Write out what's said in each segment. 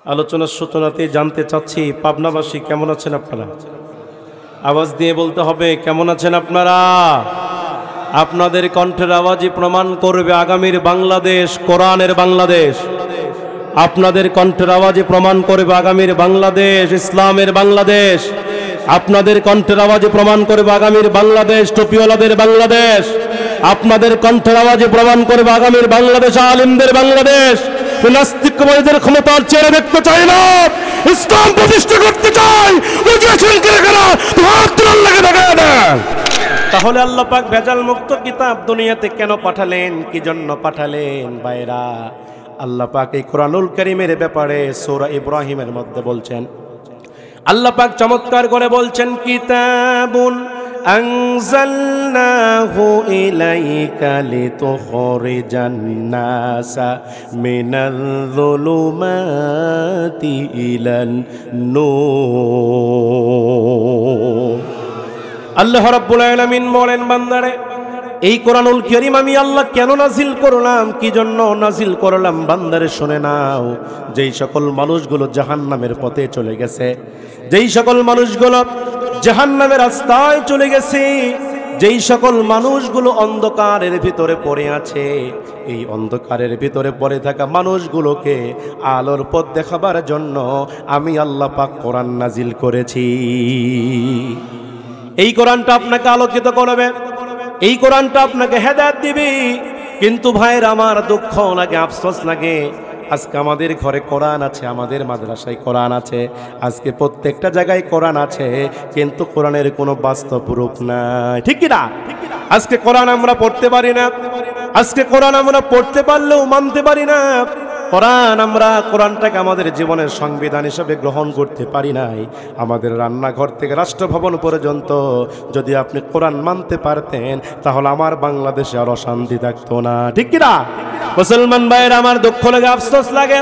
আলোচনার সূচনাতে জানতে চাচ্ছি, পাবনাবাসী কেমন আছেন আপনারা? আওয়াজ দিয়ে বলতে হবে, কেমন আছেন আপনারা? আপনাদের কণ্ঠের আওয়াজই প্রমাণ করবে আগামীর বাংলাদেশ কোরআনের বাংলাদেশ। আপনাদের কণ্ঠের আওয়াজই প্রমাণ করবে আগামীর বাংলাদেশ ইসলামের বাংলাদেশ। আপনাদের কণ্ঠের আওয়াজে প্রমাণ করবে আগামীর বাংলাদেশ টুপিওয়ালাদের বাংলাদেশ। আপনাদের কণ্ঠের আওয়াজে প্রমাণ করবে আগামীর বাংলাদেশ আলিমদের বাংলাদেশ। নাস্তিকবাদীদের ক্ষমতার চেহারা দেখতে চাই না, ইসলাম প্রতিষ্ঠা করতে চাই। তাহলে আল্লাহ পাক ভেজাল মুক্ত কিতাব দুনিয়াতে কেন পাঠালেন, কি জন্য পাঠালেন? ভাইরা, আল্লাহ পাক এই কোরআনুল কারীমের ব্যাপারে সূরা ইব্রাহিমের মধ্যে বলছেন, আল্লাহ পাক চমৎকার করে বলছেন, কিতাবুন আনজালনাহু ইলাইকা লিতুখরিজান নাসা মিনাল যুলুমাতি ইলান নূর। আল্লাহ রাব্বুল আলামিন বলেন, বান্দারে, এই কোরআনুল কারীম আমি আল্লাহ কেন নাজিল করলাম, কি জন্য নাজিল করলাম, বান্দারে শুনে নাও। যেই সকল মানুষগুলো জাহান্নামের পথে চলে গেছে, যেই সকল মানুষগুলো জাহান্নামের রাস্তায় চলে গেছে, যেই সকল মানুষগুলো অন্ধকারের ভিতরে পড়ে আছে, এই অন্ধকারের ভিতরে পড়ে থাকা মানুষগুলোকে আলোর পথ দেখাবার জন্য আমি আল্লাহ পাক কোরআন নাজিল করেছি। এই কোরআনটা আপনাকে আলোকিত করবে, এই কোরআনটা আপনাকে হেদায়েত দিবে। কিন্তু ভাইয়ের আমার দুঃখ লাগে, আফসোস লাগে, আজকে আমাদের ঘরে কোরআন আছে, আমাদের মাদ্রাসায় কোরআন আছে, আজকে প্রত্যেকটা জায়গায় কোরআন আছে, কিন্তু কোরআনের কোনো বাস্তব রূপ নাই। ঠিক কি না? আজকে কোরআন আমরা পড়তে পারি না, আজকে কোরআন আমরা পড়তে পারলেও মানতে পারি না। কোরআনটাকে আমাদের জীবনের সংবিধান হিসেবে গ্রহণ করতে পারি নাই। আমাদের রান্নাঘর থেকে রাষ্ট্রভবন পর্যন্ত যদি আপনি কোরআন মানতে পারতেন, তাহলে আমার বাংলাদেশে আর অশান্তি থাকতো না। ঠিক কিনা? মুসলমান ভাইয়ের আমার দুঃখ লাগে, আফসোস লাগে।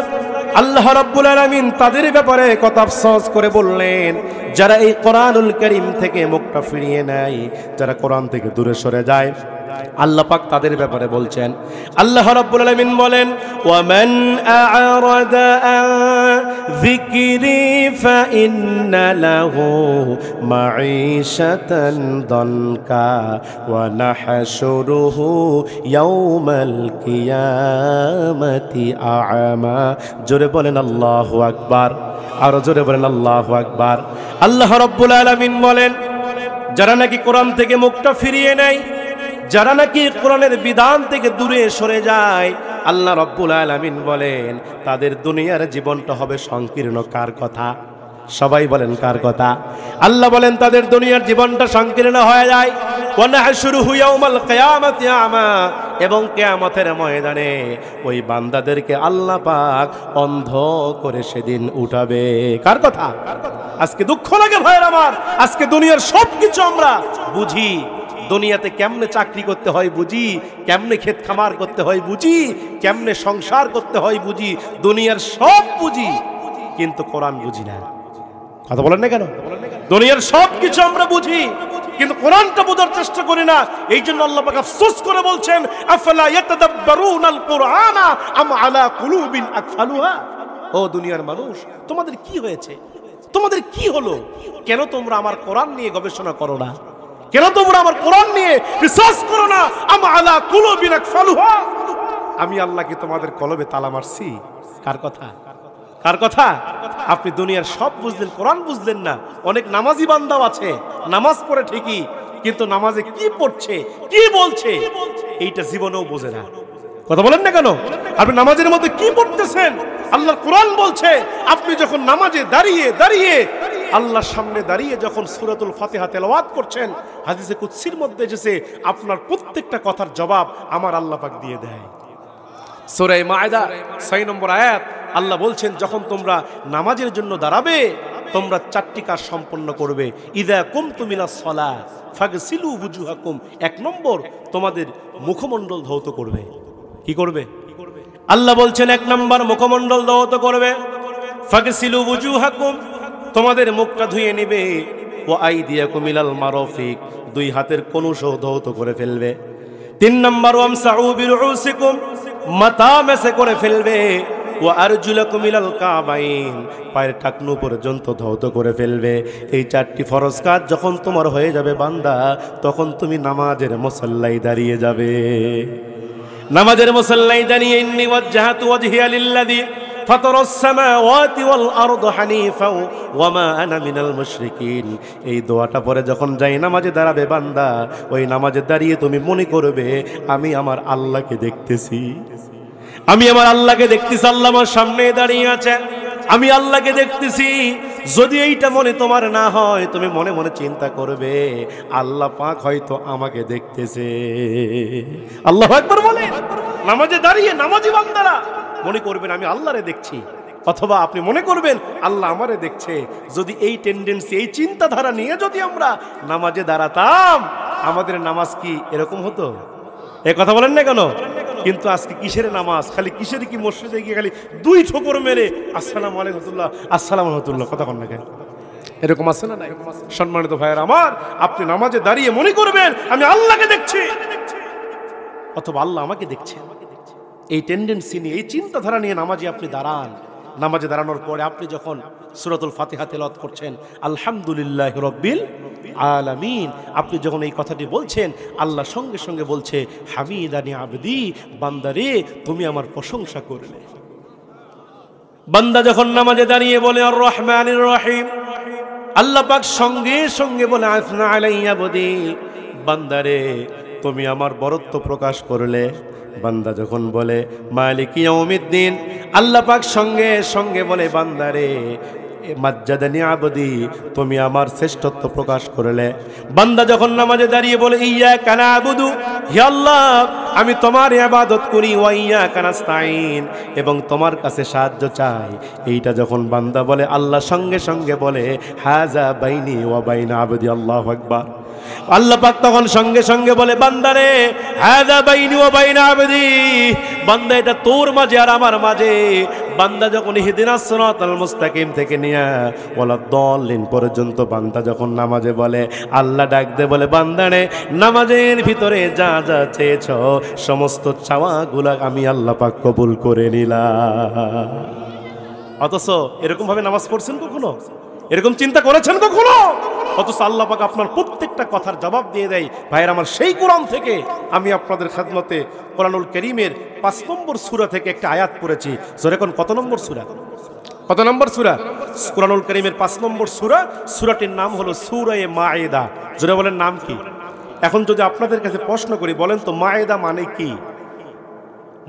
আল্লাহ রাব্বুল আলামিন তাদের ব্যাপারে কত আফসোস করে বললেন, যারা এই কোরআনুল কারীম থেকে মুখটা ফিরিয়ে নেয়, যারা কোরআন থেকে দূরে সরে যায়, আল্লাহ পাক তাদের ব্যাপারে বলছেন। আল্লাহ রাব্বুল আলামিন বলেন, ওয়ামান আ'রাদা আন যিকরি ফাইন্না লাহু মাঈশাতান দানকা ওয়া নাহশুরুহু ইয়াওমাল কিয়ামাতি আ'মা। জোরে বলেন আল্লাহু আকবার, আরো জোরে বলেন আল্লাহু আকবার। আল্লাহ রাব্বুল আলামিন বলেন, যারা নাকি কোরআন থেকে মুখটা ফিরিয়ে নেয়, যারা নাকি কোরআনের বিধান থেকে দূরে সরে যায়, আল্লাহ রাব্বুল আলামিন বলেন তাদের দুনিয়ার জীবনটা হবে সংকীর্ণ। কার কথা? সবাই বলেন কার কথা? আল্লাহ বলেন তাদের দুনিয়ার জীবনটা সংকীর্ণ হয়ে যায়। ওয়া নাহশুরুহু ইয়াওমাল কিয়ামাতি আ'মা, এবং কিয়ামতের ময়দানে ওই বান্দাদেরকে আল্লাহ পাক অন্ধ করে সেদিন উঠাবে। কার কথা? আজকে দুঃখ লাগে ভাইয়ের আমার, আজকে দুনিয়ার সবকিছু আমরা বুঝি, দুনিয়াতে কেমনে চাকরি করতে হয় বুঝি, কেমনে ক্ষেত খামার করতে হয় বুঝি, কেমনে সংসার করতে হয় বুঝি, দুনিয়ার সব বুঝি, কিন্তু কোরআন বুঝি না। কথা বলেন না কেন? দুনিয়ার সব কিছু আমরা বুঝি, কিন্তু কোরআনটা বোঝার চেষ্টা করি না। এই জন্য আল্লাহ পাক আফসোস করে বলছেন, আফালা ইয়াতাদাব্বারুনাল কুরআনা আম আলা কুলুবিন আকফালুহা। ও দুনিয়ার মানুষ, তোমাদের কি হয়েছে? তোমাদের কি হলো? কেন তোমরা আমার কোরআন নিয়ে গবেষণা করো না? কেন তোমরা আমার কোরআন নিয়ে রিসার্চ করো না? আম আলা কুলুবিন আকফালুহা। আমি আল্লাহ কি তোমাদের কলবে তালা মারছি? কার কথা? কার কথা? আপনি দুনিয়ার সব বুঝলেন, কোরআন বুঝলেন না। অনেক নামাজি বান্দাও আছে, নামাজ পড়ে ঠিকই, কিন্তু নামাজে কি পড়ছে, কি বলছে, এইটা জীবনেও বোঝে না। কথা বলেন না কেন? আপনি নামাজের মধ্যে কি পড়তেছেন? আল্লাহর কোরআন বলছে, আপনি যখন নামাজে দাঁড়িয়ে দাঁড়িয়ে আল্লাহর সামনে দাঁড়িয়ে যখন সূরাতুল ফাতিহা তেলাওয়াত করছেন, হাদিসে কুদসির মধ্যে এসেছে আপনার প্রত্যেকটা কথার জবাব আমার আল্লাহ পাক দিয়ে দেয়। সূরা মায়েদা 6 নম্বর আয়াত, আল্লাহ বলছেন, যখন তোমরা নামাজের জন্য দাঁড়াবে, তোমরা 4টি কাজ সম্পন্ন করবে। ইযা কুমতুম ইলাস সালাহ ফাগসিলু ওয়ুজুহাকুম। 1 নম্বর, তোমাদের মুখমণ্ডল ধৌত করবে। কি করবে? আল্লাহ বলছেন 1 নম্বর, মুখমণ্ডল ধৌত করবে। ফাগসিলু ওয়ুজুহাকুম, তোমাদের মুখটা ধুয়ে নেবে। ওয়া আইদিয়াকুম ইলাল মারাফিক, 2 হাতের কনুসও ধৌত করে ফেলবে। 3 নম্বর, ওয়ামসাউ বিরুসিকুম, মাথা মেসে করে ফেলবে। ওয়া আরজুলাকুম ইলাল কাবাইন, পায়ের টাকনু পর্যন্ত ধৌত করে ফেলবে। এই 4টি ফরজ কাজ যখন তোমার হয়ে যাবে বান্দা, তখন তুমি নামাজের মুসাল্লায় দাঁড়িয়ে যাবে। নামাজের মুসাল্লায় দাঁড়িয়ে ইন্নী ওয়াজ্জাহাতু ওয়াজহিয়া লিল্লাযী ফাতারাস সামাওয়াতি ওয়াল আরদা হানিফা ওয়া মা আনা মিনাল মুশরিকিন, এই দোয়াটা পরে যখন যাই নামাজে দাঁড়াবে বান্দা, ওই নামাজে দাঁড়িয়ে তুমি মনে করবে আমি আমার আল্লাহকে দেখতেছি, আমি আমার আল্লাহকে দেখতেছি, আল্লাহ আমার সামনে দাঁড়িয়ে আছে, আমি আল্লাহকে দেখতেছি। যদি এইটা মনে তোমার না হয়, তুমি মনে মনে চিন্তা করবে আল্লাহ পাক হয়তো আমাকে দেখতেছে। আল্লাহু আকবার বলে নামাজে দাঁড়িয়ে নামাজি বান্দারা মনে করবেন আমি আল্লাহরে দেখছি, অথবা আপনি মনে করবেন আল্লাহ আমারে দেখছে। যদি এই টেন্ডেন্সি, এই চিন্তাধারা নিয়ে যদি আমরা নামাজে দাঁড়াতাম, আমাদের নামাজ কি এরকম হতো? এ কথা বলেন না কেন? কিন্তু আজকে কিসের নামাজ, খালি কিসের কি মসজিদে গিয়ে খালি 2 ঠোকর মেরে আসসালামু আলাইকুম আসসালামু আলাইকুম কথা কন না কেন? এরকম আছে না? নাই? সম্মানিত ভাইয়ের আমার, আপনি নামাজে দাঁড়িয়ে মনে করবেন আমি আল্লাহকে দেখছি, অথবা আল্লাহ আমাকে দেখছে। এই টেন্ডেন্সি নিয়ে, এই চিন্তাধারা নিয়ে নামাজে আপনি দাঁড়ান। নামাজে দাঁড়ানোর পরে আপনি যখন সূরাতুল ফাতিহা তেলাওয়াত করছেন, আলহামদুলিল্লাহি রাব্বিল আলামিন, আপনি যখন এই কথাটি বলছেন, আল্লাহ সঙ্গে সঙ্গে বলছে হামিদানি আবদি, বান্দারে তুমি আমার প্রশংসা করলে। বান্দা যখন নামাজে দাঁড়িয়ে বলে আর রহমানির রহিম, আল্লাহ পাক সঙ্গে সঙ্গে বলে আসনা আলাইয়া আবদি, বান্দারে তুমি আমার বরত্ব প্রকাশ করলে। বান্দা যখন বলে মালিক ইয়াউমিদ্দিন, আল্লাহ পাক সঙ্গে সঙ্গে বলে বান্দারে মাজ্জাদানি আবদি, তুমি আমার শ্রেষ্ঠত্ব প্রকাশ করলে। বান্দা যখন নামাজে দাঁড়িয়ে বলে ইয়্যাকা না'বুদু, হে আল্লাহ আমি তোমার ইবাদত করি, ওয়া ইয়্যাকা নাস্তাঈন, এবং তোমার কাছে সাহায্য চাই, এইটা যখন বান্দা বলে, আল্লাহ সঙ্গে সঙ্গে বলে হাযা বাইনি ওয়া বাইনা আবদি। আল্লাহু আকবার। আল্লাহ পাক তখন সঙ্গে সঙ্গে বলে বান্দারে হাযা বাইনি ওয়া বাইনা আবদি, বান্দা এটা তোর মাঝে আর আমার মাঝে। বান্দা যখন ইহদিনাস সিরাতাল মুস্তাকিম থেকে নিয়ে ওয়ালাদ-দাল্লিন পর্যন্ত বান্দা যখন নামাজে বলে, আল্লাহ ডাক দে বলে বান্দারে নামাজের ভিতরে যা যা চেয়েছো সমস্ত চাওয়াগুলো আমি আল্লাহ পাক কবুল করে নিলাম। অথচ এরকম ভাবে নামাজ পড়ছেন কখনো? এরকম চিন্তা করেছেন কখনো? অথচ আল্লাহ পাক আপনার প্রত্যেকটা কথার জবাব দিয়ে দেয়। ভাইয়ের আমার, সেই কোরআন থেকে আমি আপনাদের খেদমতে কোরআনুল কারীমের 5 নম্বর সূরা থেকে একটা আয়াত পড়েছি। যেরকম কত নম্বর সূরা? কত নম্বর সূরা? কোরআনুল কারীমের 5 নম্বর সূরা। সূরাটির নাম হলো সূরা মায়েদা। যারা বলেন নাম কি? এখন যদি আপনাদের কাছে প্রশ্ন করি, বলেন তো মায়েদা মানে কি?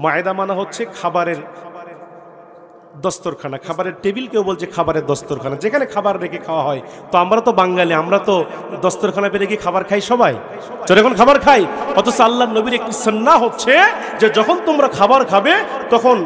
মায়েদা মানে হচ্ছে খাবারের দস্তরখানা, খাবারের টেবিল, কেউ বলছে খাবারের দস্তরখানা, যেখানে খাবার রেখে খাওয়া হয়। তো আমরা তো বাঙালি, আমরা তো দস্তরখানা পেরে গিয়ে খাবার খাই, সবাই যখন খাবার খাই। অথচ আল্লাহর নবীর একটি সুন্নাহ হচ্ছে যে যখন তোমরা খাবার খাবে তখন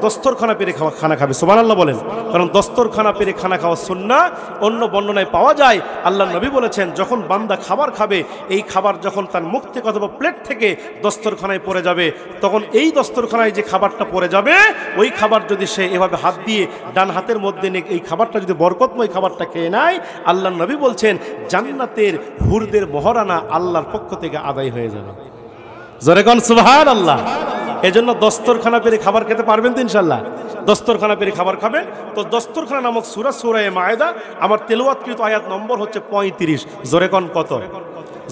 দস্তরখানা পেরে খানা খাবে। সুবহানাল্লাহ বলেন। কারণ দস্তরখানা পেরে খানা খাওয়া সুন্নাহ। অন্য বর্ণনায় পাওয়া যায় আল্লাহর নবী বলেছেন যখন বান্দা খাবার খাবে, এই খাবার যখন তার মুখ থেকে অথবা প্লেট থেকে দস্তরখানায় পড়ে যাবে, তখন এই দস্তরখানায় যে খাবারটা পড়ে যাবে, ওই খাবার যদি সে এভাবে হাত দিয়ে ডান হাতের মধ্যে নিয়ে এই খাবারটা যদি বরকতময় খাবারটা খেয়ে নেয়, আল্লাহর নবী বলছেন জান্নাতের হুরদের মহারানা আল্লাহর পক্ষ থেকে আদায় হয়ে যাবে। জোরে কোন সুবহানাল্লাহ। এজন্য দস্তরখানা পেরে খাবার খেতে পারবেন তো ইনশাআল্লাহ? দস্তরখানা পেরে খাবার খাবেন। তো দস্তরখানা নামক সূরা, সূরা মায়েদা, আমার তেলাওয়াতকৃত আয়াত নম্বর হচ্ছে 35। জোরে কোন কত?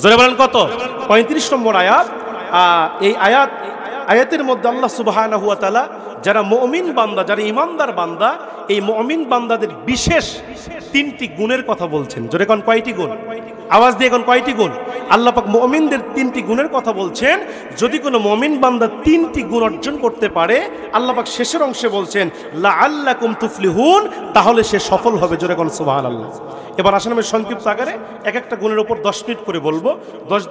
জোরে বলেন কত? 35 নম্বর আয়াত। এই আয়াতের মধ্যে আল্লাহ সুবহানাহু ওয়া তাআলা যারা মুমিন বান্দা, যারা ঈমানদার বান্দা, এই মুমিন বান্দাদের বিশেষ 3টি গুণের কথা বলছেন। জোরে কোন কয়টি গুণ? আওয়াজ দিয়ে কোন কয়টি গুণ? আল্লাহ পাক মুমিনদের 3টি গুণের কথা বলছেন। যদি কোনো মুমিন বান্দা 3টি গুণ অর্জন করতে পারে, আল্লাহ পাক শেষের অংশে বলছেন লাআল্লাকুম তুফলিহুন, তাহলে সে সফল হবে। জোরে কোন সুবহানাল্লাহ। এবার আসলে আমি সংক্ষিপ্ত আকারে এক একটা গুণের উপর 10 মিনিট করে বলবো।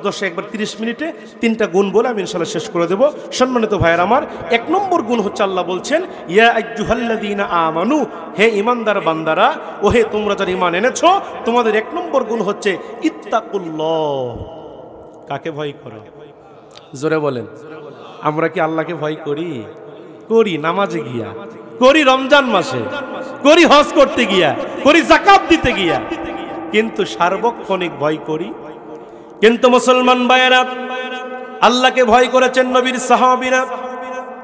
10 একবার 30 মিনিটে 3টা গুণ বলে আমি ইনশাআল্লাহ শেষ করে দেব। সম্মানিত ভাইয়ের আমার, 1 নম্বর গুণ হচ্ছে আল্লাহ বলছেন ইয়া আইয়ুহাল্লাযীনা আমানু, হে ঈমানদার বান্দারা, ও হে তোমরা যারা ঈমান এনেছো, তোমাদের 1 নম্বর গুণ হচ্ছে ইত্তাকুল্লাহ। কাকে ভয় করো? জোরে বলেন। আমরা কি আল্লাহকে ভয় করি? করি নামাজে গিয়া, করি রমজান মাসে, করি হজ করতে গিয়া, করি যাকাত দিতে গিয়া, কিন্তু সার্বক্ষণিক ভয় করি। কিন্তু মুসলমান ভাইয়েরা, আল্লাহকে ভয় করেছেন নবীর সাহাবীরা।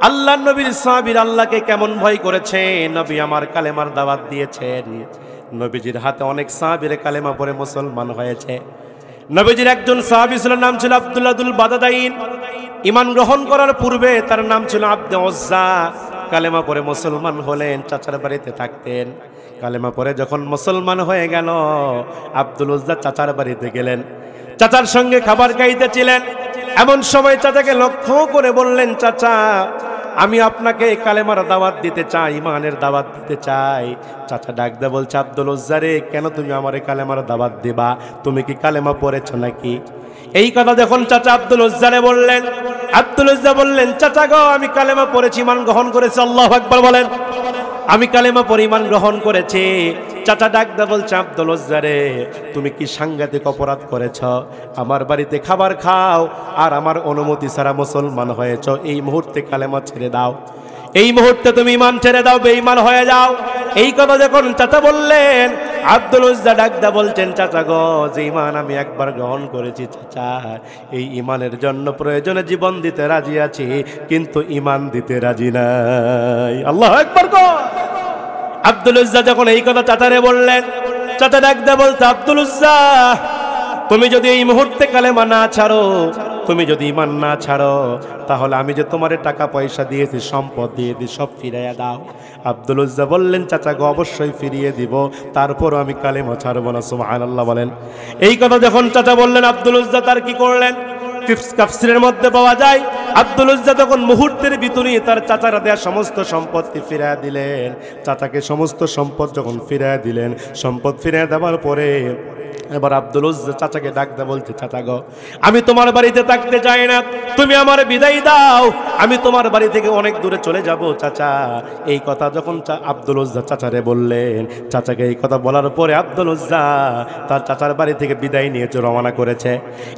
আল্লাহ নবীর সাহাবীরা আল্লাহকে কেমন ভয় করেছে, নবী আমার কালেমার দাওয়াত দিয়েছেন। নবীজির হাতে অনেক সাহাবীরা কালেমা পড়ে মুসলমান হয়েছে। নবীজির একজন সাহাবী ছিল, নাম ছিল আব্দুল্লাহুল বাদাদাইন। ঈমান গ্রহণ করার পূর্বে তার নাম ছিল আব্দে উজ্জা। কালেমা পড়ে মুসলমান হলেন, চাচার বাড়িতে থাকতেন। কালেমা পড়ে যখন মুসলমান হয়ে গেল, আব্দুল উজ্জা চাচার বাড়িতে গেলেন, চাচার সঙ্গে খাবার খাইতেছিলেন। এমন সময় চাচাকে লক্ষ্য করে বললেন, চাচা আমি আপনাকে কালেমার দাওয়াত দিতে চাই, ঈমানের দাওয়াত দিতে চাই। চাচা ডাক দিয়ে বলছে, আব্দুল উজ্জা রে, কেন তুমি আমারে কালেমার দাওয়াত দিবা? তুমি কি কালেমা পড়েছো নাকি? এই কথা যখন চাচা আব্দুল উজ্জারে বললেন, আব্দুল উজ্জা বললেন, চাচা গো আমি কালেমা পড়েছি, ঈমান গ্রহণ করেছি। আল্লাহু আকবার বলেন। আমি কালেমা পড়ে ঈমান গ্রহণ করেছি। চাচা ডাক দা বলছে, আব্দুল উজ্জা রে, তুমি কি সাংঘাতিক অপরাধ করেছ? আমার বাড়িতে খাবার খাও আর আমার অনুমতি ছাড়া মুসলমান হয়েছ। এই মুহূর্তে কালেমা ছেড়ে দাও, এই মুহূর্তে তুমি ঈমান ছেড়ে দাও, বেঈমান হয়ে যাও। এই কথা যখন চাচা বললেন, আব্দুল উজ্জা ডাক দা বলছেন, চাচা গো যে ঈমান আমি একবার গ্রহণ করেছি চাচা, এই ঈমানের জন্য প্রয়োজনে জীবন দিতে রাজি আছি, কিন্তু ঈমান দিতে রাজি নাই। আল্লাহু আকবার গো। আব্দুল উজ্জা যখন এই কথা চাচারে বললেন, চাচা ডাক দা বলতে, আব্দুল উজ্জা তুমি যদি এই মুহূর্তে কালেমা না ছাড়ো, তুমি যদি ঈমান না ছাড়ো, তাহলে আমি যে তোমারে টাকা পয়সা দিয়েছি, সম্পদ দিয়েছি, সব ফিরিয়ে দাও। আব্দুল উজ্জা বললেন, চাচা গো অবশ্যই ফিরিয়ে দিব, তারপরও আমি কালেমা ছাড়বো না। সুবহানাল্লাহ বলেন। এই কথা যখন চাচা বললেন, আব্দুল উজ্জা তার কি করলেন? তাফসীরের মধ্যে পাওয়া যায়, আব্দুল উজ্জা তখন মুহূর্তের ভিতরেই তার চাচারা দেয়া সমস্ত সম্পত্তি ফিরিয়ে দিলেন। চাচাকে সমস্ত সম্পদ যখন ফিরিয়ে দিলেন, সম্পদ ফিরিয়ে দেওয়ার পরে এবার আব্দুল উজ্জা চাচাকে ডাক দা বলছে, চাচা গো আমি তোমার বাড়িতে থাকতে চাই না, তুমি আমার বিদায় দাও, আমি তোমার বাড়ি থেকে অনেক দূরে চলে যাব চাচা। এই কথা যখন আব্দুল উজ্জা চাচারে বললেন, চাচাকে এই কথা বলার পরে আব্দুল উজ্জা তার চাচার বাড়ি থেকে বিদায় নিয়ে রওনা করেছে।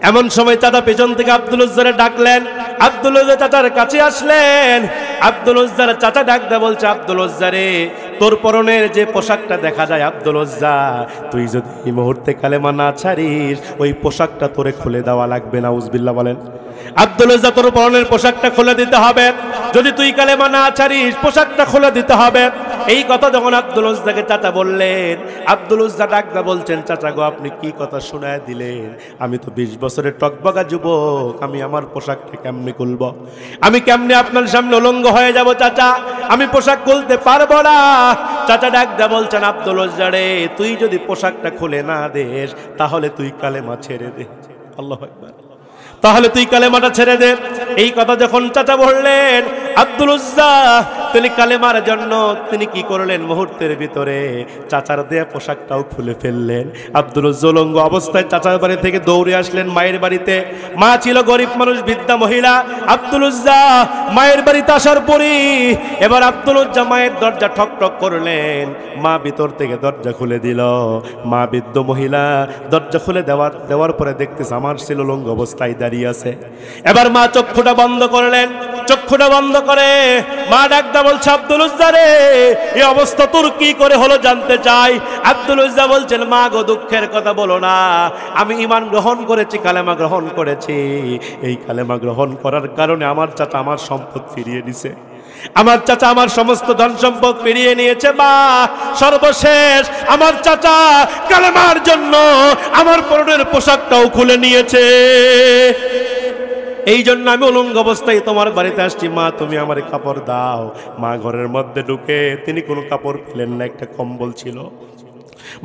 এমন সময় চাচা পেছন থেকে আব্দুল উজ্জারে ডাকলেন, আব্দুল উজ্জা চাচার কাছে আসলেন। আব্দুল উজ্জার চাচা ডাক দা বলছে, আব্দুল উজ্জা রে, তোর পরনের যে পোশাকটা দেখা যায়, আব্দুল উজ্জা তুই যদি এই মুহূর্তে কালেমা না ছাড়িস, ওই পোশাকটা তোরে খুলে দেওয়া লাগবে। নাউজুবিল্লাহ বলেন। আব্দুল উজ্জা তোর পরনের পোশাকটা খুলে দিতে হবে, যদি তুই কালেমা না ছাড়িস পোশাকটা খুলে দিতে হবে। এই কথা যখন আব্দুল উজ্জাকে চাচা বললেন, আব্দুল উজ্জা ডাকদা বলছেন, চাচা গো আপনি কি কথা শোনায় দিলেন? আমি তো 20 বছরের টকবগা যুবক, আমি আমার পোশাকটা কেমনে খুলবো? আমি কেমনে আপনার সামনে উলঙ্গ হয়ে যাব চাচা? আমি পোশাক খুলতে পারবো না। চাচা ডাকদা বলছেন, আব্দুল উজ্জা রে, তুই যদি পোশাকটা খুলে না দেস, তাহলে তুই কালেমা ছেড়ে দে। আল্লাহু আকবার। তাহলে তুই কালেমাটা ছেড়ে দে। এই কথা যখন চাচা বললেন, আব্দুল উজ্জা তিনি কালেমার জন্য তিনি কি করলেন, মুহূর্তের ভিতরে চাচার দেয়া পোশাকটাও খুলে ফেললেন। আব্দুল উজ্জা উলঙ্গ অবস্থায় চাচার বাড়ি থেকে দৌড়ে আসলেন মায়ের বাড়িতে। মা ছিল গরিব মানুষ, বৃদ্ধা মহিলা। আব্দুল উজ্জা মায়ের বাড়িতে আসার পরই এবার আব্দুল উজ্জা মায়ের দরজা ঠক ঠক করলেন। মা ভিতর থেকে দরজা খুলে দিল। মা বৃদ্ধ মহিলা দরজা খুলে দেওয়ার পরে দেখতেছে আমার ছিল উলঙ্গ অবস্থায় দাঁড়িয়ে আছে। এবার মা চক্ষুটা বন্ধ করলেন। চক্ষুটা বন্ধ করে মা ডাকদা বলছে, আব্দুল উজ্জা রে, এই অবস্থা তোর কি করে হলো জানতে চাই। আব্দুল উজ্জা বলছেন, মা গো দুঃখের কথা বলো না, আমি ঈমান গ্রহণ করেছি, কালেমা গ্রহণ করেছি। এই কালেমা গ্রহণ করার কারণে আমার চাচা আমার সম্পদ ফিরিয়ে দিছে, আমার চাচা আমার সমস্ত ধন সম্পদ ফিরিয়ে নিয়েছে। মা সর্বশেষ আমার চাচা কালেমার জন্য আমার পরনের পোশাকটাও খুলে নিয়েছে। এই জন্য আমি উলঙ্গ অবস্থায় তোমার বাড়িতে আসছি। মা তুমি আমার কাপড় দাও। মা ঘরের মধ্যে ঢুকে তিনি কোনো কাপড় পেলেন না, একটা কম্বল ছিল।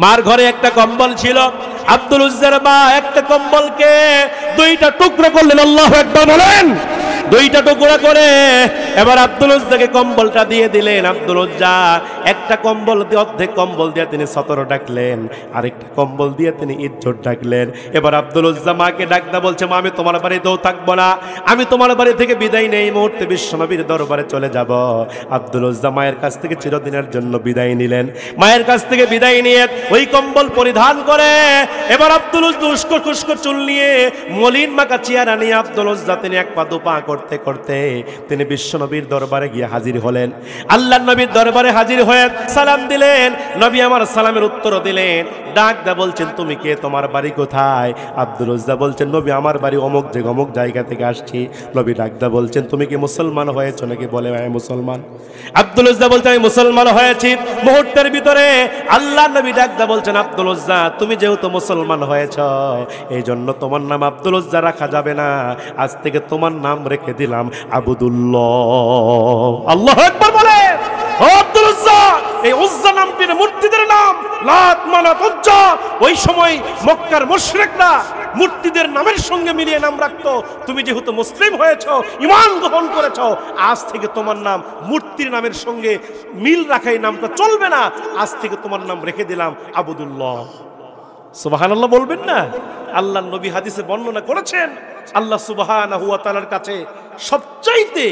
মার ঘরে একটা কম্বল ছিল। আব্দুল উজ্জার মা একটা কম্বলকে 2টা টুকরো করলেন। আল্লাহু আকবার বলেন। 2টা টুকরা করে এবার আব্দুল উজ্জাকে কম্বলটা দিয়ে দিলেন। আব্দুল উজ্জা একটা কম্বল দিয়ে, অর্ধেক কম্বল দিয়ে তিনি সতর ডাকলেন, আরেকটা কম্বল দিয়ে তিনি ইজ্জত ডাকলেন। এবার আব্দুল উজ্জা মাকে ডাকদা বলছে, মা আমি তোমার বাড়িতেও থাকবো না, আমি তোমার বাড়ি থেকে বিদায় নেই, এই মুহূর্তে বিশ্বনবীর দরবারে চলে যাব। আব্দুল উজ্জা মায়ের কাছ থেকে চিরদিনের জন্য বিদায় নিলেন। মায়ের কাছ থেকে বিদায় নিয়ে ওই কম্বল পরিধান করে এবার আব্দুল উজ্জা উস্কো খুস্কো চুল নিয়ে, মলিন মাকা চেহারা নিয়ে আব্দুল উজ্জা তিনি এক পা দুপা করতে করতে তিনি বিশ্বনবীর দরবারে গিয়ে হাজির হলেন। আল্লাহর নবীর দরবারে হাজির হয়ে সালাম দিলেন। নবী আমার সালামের উত্তর দিলেন। ডাক দা বলছেন, তুমি কে, তোমার বাড়ি কোথায়? আব্দুল উজ্জা বলছেন, নবী আমার বাড়ি অমুক জায়গা থেকে আসছি। নবী ডাক দা বলছেন, তুমি কি মুসলমান হয়েছো নাকি? বলে, আমি মুসলমান। আব্দুল উজ্জা বলছেন, আমি মুসলমান হয়েছি। মুহূর্তের ভিতরে আল্লাহর নবী ডাক দা বলছেন, আব্দুল উজ্জা, তুমি যেহেতু মুসলমান হয়েছ, এই জন্য তোমার নাম আব্দুল উজ্জা রাখা যাবে না। আজ থেকে তোমার নাম রেখে দিলাম আবুদুল্লাহ। আল্লাহু আকবার বলে। আব্দুল উজ্জা, এই উজ্জা নামটি মূর্তিদের নাম। লাত, মানাত, উজ্জা ওই সময় মক্কার মুশরিকরা মূর্তিদের নামের সঙ্গে মিলিয়ে নাম রাখতো। তুমি যেহেতু মুসলিম হয়েছো, ঈমান গ্রহণ করেছো, আজ থেকে তোমার নাম মূর্তির নামের সঙ্গে মিল রাখাই নামটা চলবে না। আজ থেকে তোমার নাম রেখে দিলাম আবুদুল্লাহ। সুবহানাল্লাহ বলবেন না? আল্লাহর নবী হাদিসে বর্ণনা করেছেন, আল্লাহ সুবহানাহু ওয়া তাআলার কাছে সবচাইতে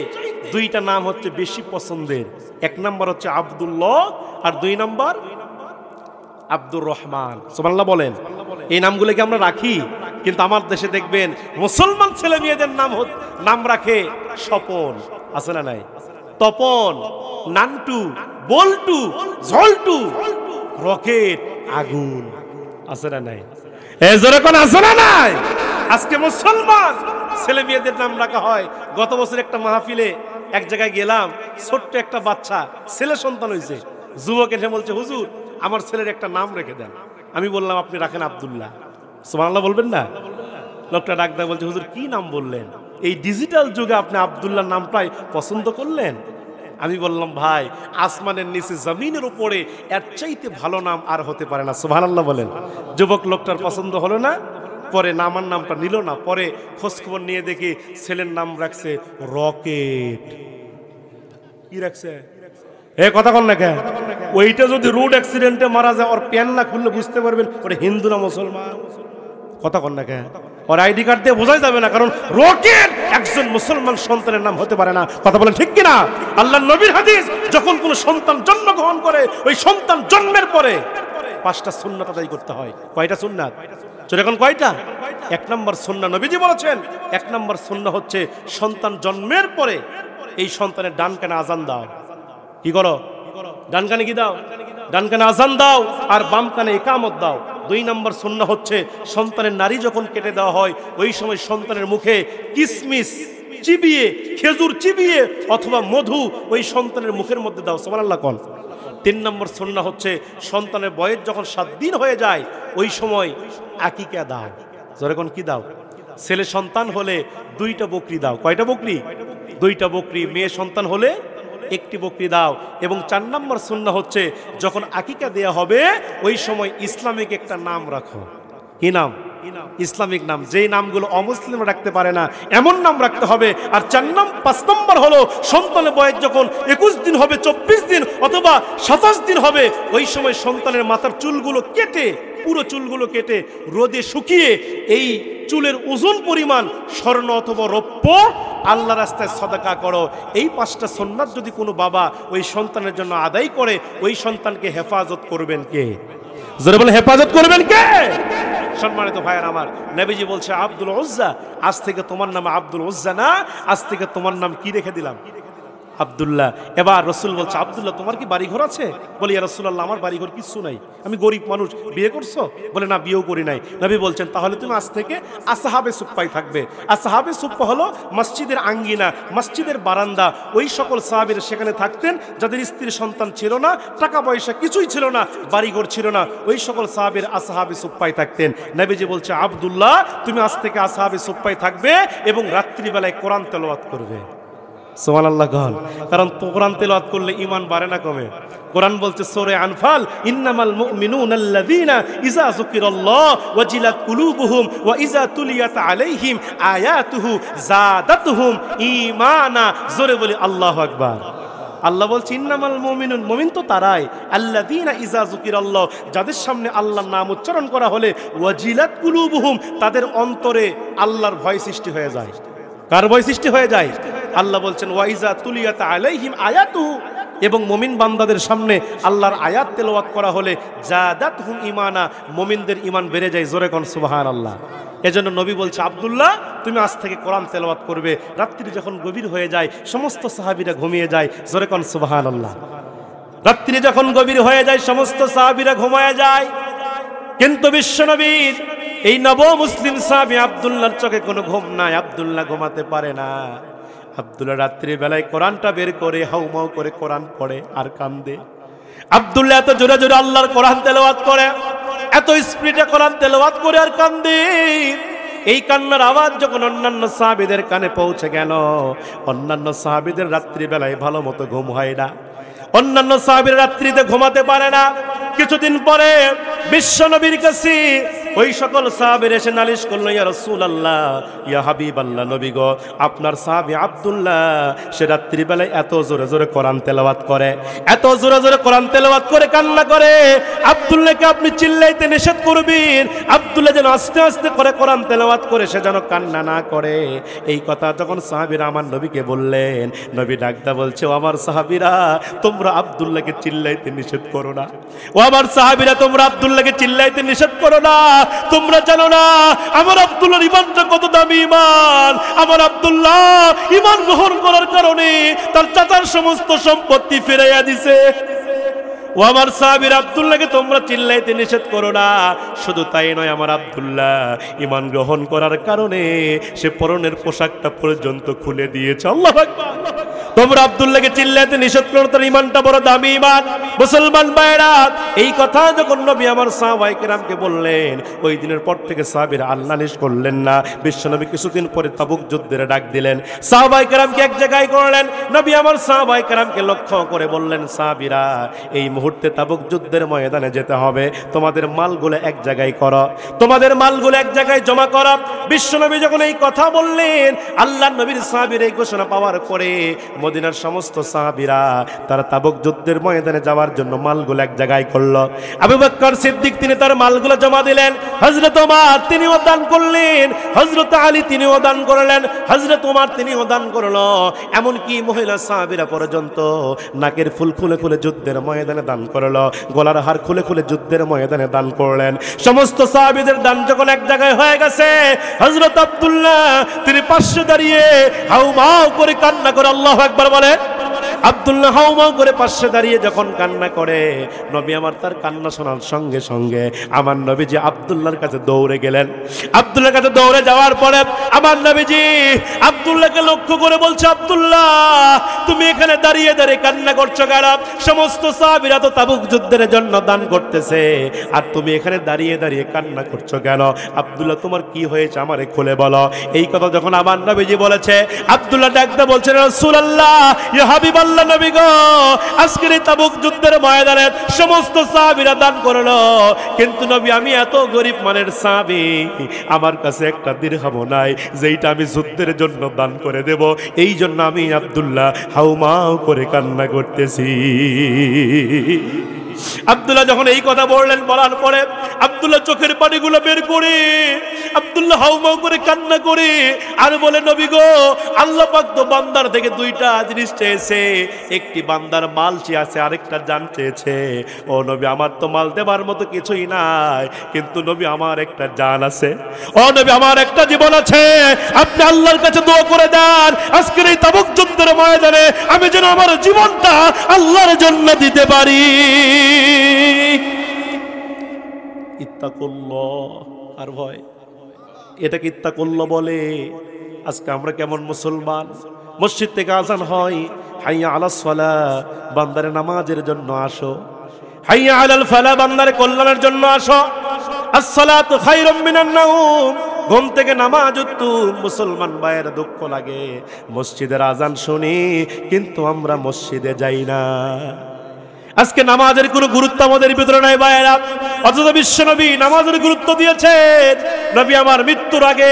দুইটা নাম হচ্ছে বেশি পছন্দের। এক নাম্বার হচ্ছে আব্দুল্লাহ, আর দুই নাম্বার আব্দুর রহমান। সুবহানাল্লাহ বলেন। এই নামগুলোকে আমরা রাখি, কিন্তু আমার দেশে দেখবেন মুসলমান ছেলে মেয়েদের নাম রাখে স্বপন, আছে না নাই? তপন, নান্টু, বল্টু, ঝল্টু, রকেট, আগুন, আছে না নাই? এজরকন আছে না নাই? আজকে মুসলমান ছেলে মেয়েদের নাম রাখা হয়। গত বছর একটা মাহফিলে এক জায়গায় গেলাম, ছোট্ট একটা বাচ্চা ছেলে সন্তান হয়েছে। যুবক এসে বলছে, হুজুর আমার ছেলের একটা নাম রেখে দেন। আমি বললাম, আপনি রাখেন আব্দুল্লাহ। সুবহানাল্লাহ বলবেন না? লোকটা ডাক দেয়, বলছে, হুজুর কি নাম বললেন? এই ডিজিটাল যুগে আপনি আব্দুল্লাহ নামটাই পছন্দ করলেন? আমি বললাম, ভাই আসমানের নিচে জমিনের উপরে এর চাইতে ভালো নাম আর হতে পারে না। সুবহানাল্লাহ বলেন। যুবক লোকটার পছন্দ হলো না, পরে নামার নামটা নিল না। পরে খোঁজখবর নিয়ে দেখি ছেলের নাম রাখছে রকেট। কি রাখছে? এ কথা কন না কেন? ওইটা যদি রোড অ্যাক্সিডেন্টে মারা যায়, ওর প্যান না খুললে বুঝতে পারবেন ওটা হিন্দু না মুসলমান। কথা কন না কেন? ওর আইডি কার্ড দিয়ে বোঝাই যাবে না, কারণ রকেট একজন মুসলমান সন্তানের নাম হতে পারে না। কথা বলেন ঠিক কিনা? আল্লাহর নবীর হাদিস, যখন কোনো সন্তান জন্মগ্রহণ করে, ওই সন্তান জন্মের পরে 5টা সুন্নাত আদায় করতে হয়। কয়টা সুন্নাত? এখন কয়টা? 1 নম্বর সুন্নাহ নবীজি বলেছেন, 1 নম্বর সুন্নাহ হচ্ছে সন্তান জন্মের পরে এই সন্তানের ডান কানে আজান দাও। কি করো? ডান কানে কি দাও? ডান কানে আজান দাও, আর বাম কানে ইকামত দাও। 2 নম্বর সুন্নাহ হচ্ছে সন্তানের নারী যখন কেটে দেওয়া হয়, ওই সময় সন্তানের মুখে কিসমিস চিবিয়ে, খেজুর চিবিয়ে অথবা মধু ওই সন্তানের মুখের মধ্যে দাও। সুবহানাল্লাহ কোন? 3 নম্বর সুন্নাহ হচ্ছে সন্তানের বয়স যখন 7 দিন হয়ে যায়, ওই সময় আকিকা দাও। যেরকম কি দাও? ছেলে সন্তান হলে 2টা বকরি দাও। কয়টা বকরি? 2টা বকরি। মেয়ে সন্তান হলে 1টি বকরি দাও। এবং 4 নম্বর সুন্নাহ হচ্ছে যখন আকিকা দেয়া হবে, ওই সময় ইসলামিক একটা নাম রাখো। কি নাম? ইসলামিক নাম, যেই নামগুলো অমুসলিম রাখতে পারে না এমন নাম রাখতে হবে। আর 5 নম্বর হলো সন্তানের বয়স যখন 21 দিন হবে, 24 দিন অথবা 27 দিন হবে, ওই সময় সন্তানের মাথার চুলগুলো কেটে, পুরো চুলগুলো কেটে রোদে শুকিয়ে এই চুলের ওজন পরিমাণ স্বর্ণ অথবা রৌপ্য আল্লাহ রাস্তায় সাদাকা করো। এই 5টা সুন্নাত যদি কোনো বাবা ওই সন্তানের জন্য আদায় করে, ওই সন্তানকে হেফাজত করবেন কে? জোরে বলে, হেফাজত করবেন কে? সম্মানিত ভাইয়ের আমার, নবীজি বলছে, আব্দুল উজ্জা, আজ থেকে তোমার নাম আব্দুল উজ্জা না, আজ থেকে তোমার নাম কি রেখে দিলাম? আব্দুল্লাহ। এবার রসুল বলছে, আব্দুল্লাহ তোমার কি বাড়িঘর আছে? বলি, ইয়া রাসূলুল্লাহ আমার বাড়িঘর কিছু নাই, আমি গরিব মানুষ। বিয়ে করছো? বলে, না বিয়েও করি নাই। নবী বলছেন, তাহলে তুমি আজ থেকে আসহাবে সুফফায় থাকবে। আসহাবে সুফফা হলো মসজিদের আঙ্গিনা, মসজিদের বারান্দা। ওই সকল সাহাবীরা সেখানে থাকতেন যাদের স্ত্রী সন্তান ছিল না, টাকা পয়সা কিছুই ছিল না, বাড়িঘর ছিল না, ওই সকল সাহাবীরা আসহাবে সুফফায় থাকতেন। নবীজি বলছে, আব্দুল্লাহ তুমি আজ থেকে আসহাবে সুফফায় থাকবে এবং রাত্রিবেলায় কোরআন তেলাওয়াত করবে। সুবহানাল্লাহ গান। কারণ কোরআন তেলাওয়াত করলে ঈমান বাড়ে না কমে? কোরআন বলছে সূরা আনফাল, ইন্নামাল মুমিনুনা আল্লাযীনা ইযা যুকিরাল্লাহ ওয়াজিলাত কুলুবুহুম ওয়া ইযা তুলিয়াত আলাইহিম আয়াতুহু যাদাতুহুম ঈমানা। জোরে বলি আল্লাহু আকবার। আল্লাহ বলছে, ইন্নামাল মুমিনুন, মুমিন তো তারাই, আল্লাযীনা ইযা যুকিরাল্লাহ, যাদের সামনে আল্লাহর নাম উচ্চারণ করা হলে, ওয়াজিলাত কুলুবুহুম, তাদের অন্তরে আল্লাহর ভয় সৃষ্টি হয়ে যায়। কার ভয় সৃষ্টি হয়ে যায়? আল্লাহ বলছেন, ওয়াইজা তুলিয়াত আলাইহিম আয়াতুহু, এবং মুমিন বান্দাদের সামনে আল্লাহর আয়াত তেলাওয়াত করা হলে জাদাতহুম ঈমানা, মুমিনদের ঈমান বেড়ে যায়। জোরে কোন সুবহানাল্লাহ। এজন্য নবী বলছে, আব্দুল্লাহ তুমি আজ থেকে কোরআন তেলাওয়াত করবে। রাত্রি যখন গভীর হয়ে যায়, সমস্ত সাহাবীরা ঘুমিয়ে যায়। জোরে কোন সুবহানাল্লাহ। রাত্রি যখন গভীর হয়ে যায়, সমস্ত সাহাবীরা ঘুমিয়ে যায়, কিন্তু বিশ্বনবীর এই নব মুসলিম সাহাবী আব্দুল্লাহর চোখে কোনো ঘুম নাই। আব্দুল্লাহ ঘুমাতে পারে না। আব্দুল্লাহ রাত্রি বেলায় কোরআনটা বের করে হাউমাউ করে কোরআন পড়ে আর কান্দে। আব্দুল্লাহ এত জোরে জোরে আল্লাহর কোরআন তেলাওয়াত করে, এত স্পিডে কোরআন তেলাওয়াত করে আর কান্দে। এই কান্নার আওয়াজ যখন অন্যান্য সাহাবীদের কানে পৌঁছে গেল, অন্যান্য সাহাবীদের রাত্রি বেলায় ভালো মতো ঘুম হয় না, অন্যান্য সাহাবীরা রাত্রিতে ঘুমাতে পারে না। কিছুদিন পরে বিশ্বনবীর কাছে ওই সকল সাহাবীরা এসে নালিশ করলো, ইয়া রাসূলুল্লাহ, ইয়া হাবিবাল্লাহ, নবী গো, আপনার সাহাবী আব্দুল্লাহ সে রাত্রি বেলায় এত জোরে জোরে কোরআন তেলাওয়াত করে, এত জোরে জোরে কোরআন তেলাওয়াত করে কান্না করে। আব্দুল্লাহকে আপনি চিল্লাইতে নিষেধ করবেন, আব্দুল্লাহ যেন আস্তে আস্তে করে কোরআন তেলাওয়াত করে, সে যেন কান্না না করে। এই কথা যখন সাহাবীরা আমার নবীকে বললেন, নবী ডাকদা বলছে, ও আমার সাহাবীরা, তোমরা আব্দুল্লাহকে চিল্লাইতে নিষেধ করো না। ও আমার সাহাবীরা, তোমরা আব্দুল্লাহকে চিল্লাইতে নিষেধ করো না। তোমরা জানো না আমার আব্দুল্লাহর ঈমানটা কত দামি ঈমান। আমার আব্দুল্লাহ ঈমান গ্রহণ করার কারণে তার চাচার সমস্ত সম্পত্তি ফিরাইয়া দিছে। ও আমার সাহাবীর, আব্দুল্লাহকে তোমরা চিল্লাইতে নিষেধ করো না। শুধু তাই নয়, আমার আব্দুল্লাহ ঈমান গ্রহণ করার কারণে সে পরনের পোশাকটা পর্যন্ত খুলে দিয়েছে। আল্লাহু আকবার। তোমরা আব্দুল্লাহকে চিল্লাইতে নিষেধ করো, তার ঈমানটা বড় দামি ঈমান। মুসলমান ভাইরা, এই কথা যখন নবী আমার সাহাবায়ে কেরামকে বললেন, ওই দিনের পর থেকে সাহাবীরা আর নালিশ করলেন না। বিশ্বনবী কিছুদিন পরে তাবুক যুদ্ধের ডাক দিলেন, সাহাবায়ে কেরামকে এক জায়গায় করলেন। নবী আমার সাহাবায়ে কেরামকে লক্ষ্য করে বললেন, সাহাবীরা, এই মুহূর্তে তাবুক যুদ্ধের ময়দানে যেতে হবে, তোমাদের মালগুলো এক জায়গায় করো, তোমাদের মালগুলো এক জায়গায় জমা করো। বিশ্বনবী যখন এই কথা বললেন, আল্লাহর নবীর সাহাবীরা এই ঘোষণা পাওয়ার পরে মদিনার সমস্ত সাহাবীরা তারা তাবুক যুদ্ধের ময়দানে যাওয়ার জন্য মালগুলো এক জায়গায় করলো। আবু বকর সিদ্দিক তিনি তার মালগুলো জমা দিলেন, হযরত ওমর তিনিও দান করলেন, হযরত আলী তিনিও দান করলেন, হযরত ওমর তিনিও দান করলো। এমনকি মহিলা সাহাবীরা পর্যন্ত নাকের ফুল খুলে খুলে যুদ্ধের ময়দানে দান করলো, গলার হার খুলে খুলে যুদ্ধের ময়দানে দান করলেন। সমস্ত সাহাবীদের দান যখন এক জায়গায় হয়ে গেছে, হযরত আব্দুল্লাহ তিনি পাশে দাঁড়িয়ে হাউমাউ করে কান্না করে, আল্লাহু আকবার বলে। আব্দুল্লাহ হাউমাউ করে পাশে দাঁড়িয়ে যখন কান্না করে, নবী আমার তার কান্না শোনার সঙ্গে সঙ্গে আমার নবীজি আব্দুল্লাহর কাছে দৌড়ে গেলেন। আব্দুল্লাহর কাছে দৌড়ে যাওয়ার পরে আমার নবীজি আব্দুল্লাহকে লক্ষ্য করে বলছে, আব্দুল্লাহ তুমি এখানে দাঁড়িয়ে দাঁড়িয়ে কান্না করছো কেন? সমস্ত সাহাবীরা তো তাবুক যুদ্ধের জন্য দান করতেছে, আর তুমি এখানে দাঁড়িয়ে দাঁড়িয়ে কান্না করছো কেন? আব্দুল্লাহ তোমার কি হয়েছে আমারে খুলে বলো। এই কথা যখন আমার নবীজি বলেছে, আব্দুল্লাহ ডাকতে বলছেন, রাসূলুল্লাহ, ইয়া হাবিবাল্লাহ, নবী গো, আজকের এই তাবুক যুদ্ধের ময়দানে সমস্ত সাহাবীরা দান করলো, কিন্তু নবী আমি এত গরিব মানের সাহাবী, আমার কাছে একটা দিরহামও নাই যেইটা আমি যুদ্ধের জন্য দান করে দেব। এই জন্য আমি আব্দুল্লাহ হাউমাউ করে কান্না করতেছি। আব্দুল্লাহ যখন এই কথা বললেন, বলার পরে আব্দুল্লাহ চোখের পানিগুলো বের করে আব্দুল্লাহ হাউমাউ করে কান্না করে আর বলে, নবী গো, আল্লাহ পাক তো বান্দার থেকে দুইটা জিনিস চেয়েছে, একটি বান্দার মাল চেয়েছে, আরেকটা জান চেয়েছে। ও নবী, আমার তো মাল দেবার মতো কিছুই নাই, কিন্তু নবী আমার একটা জান আছে, ও নবী আমার একটা জীবন আছে। আপনি আল্লাহর কাছে দোয়া করে দেন, আজকের এই তাবুক যুদ্ধের ময়দানে আমি যেন আমার জীবনটা আল্লাহর জন্য দিতে পারি। ইত্তাকুল্লাহ, আর ভয়, এটাকে ইত্তাকুল্লাহ বলে। আজকে আমরা কেমন মুসলমান, মসজিদ থেকে আজান হয়, হাইয়া আলাস সালাহ, বান্দারে নামাজের জন্য আসো, হাইয়া আলাল ফালাহ, বান্দারে কল্যাণের জন্য আসো, আসসালাতু খায়রুম মিনান নাওম, ঘুম থেকে নামাজ উত্তম। মুসলমান ভাইয়ের দুঃখ লাগে, মসজিদের আজান শুনি কিন্তু আমরা মসজিদে যাই না। আজকে নামাজের কোনো গুরুত্ব আমাদের ভিতরে নাই ভাইয়েরা, অথচ বিশ্বনবী নামাজের গুরুত্ব দিয়েছেন। নবী আমার মৃত্যুর আগে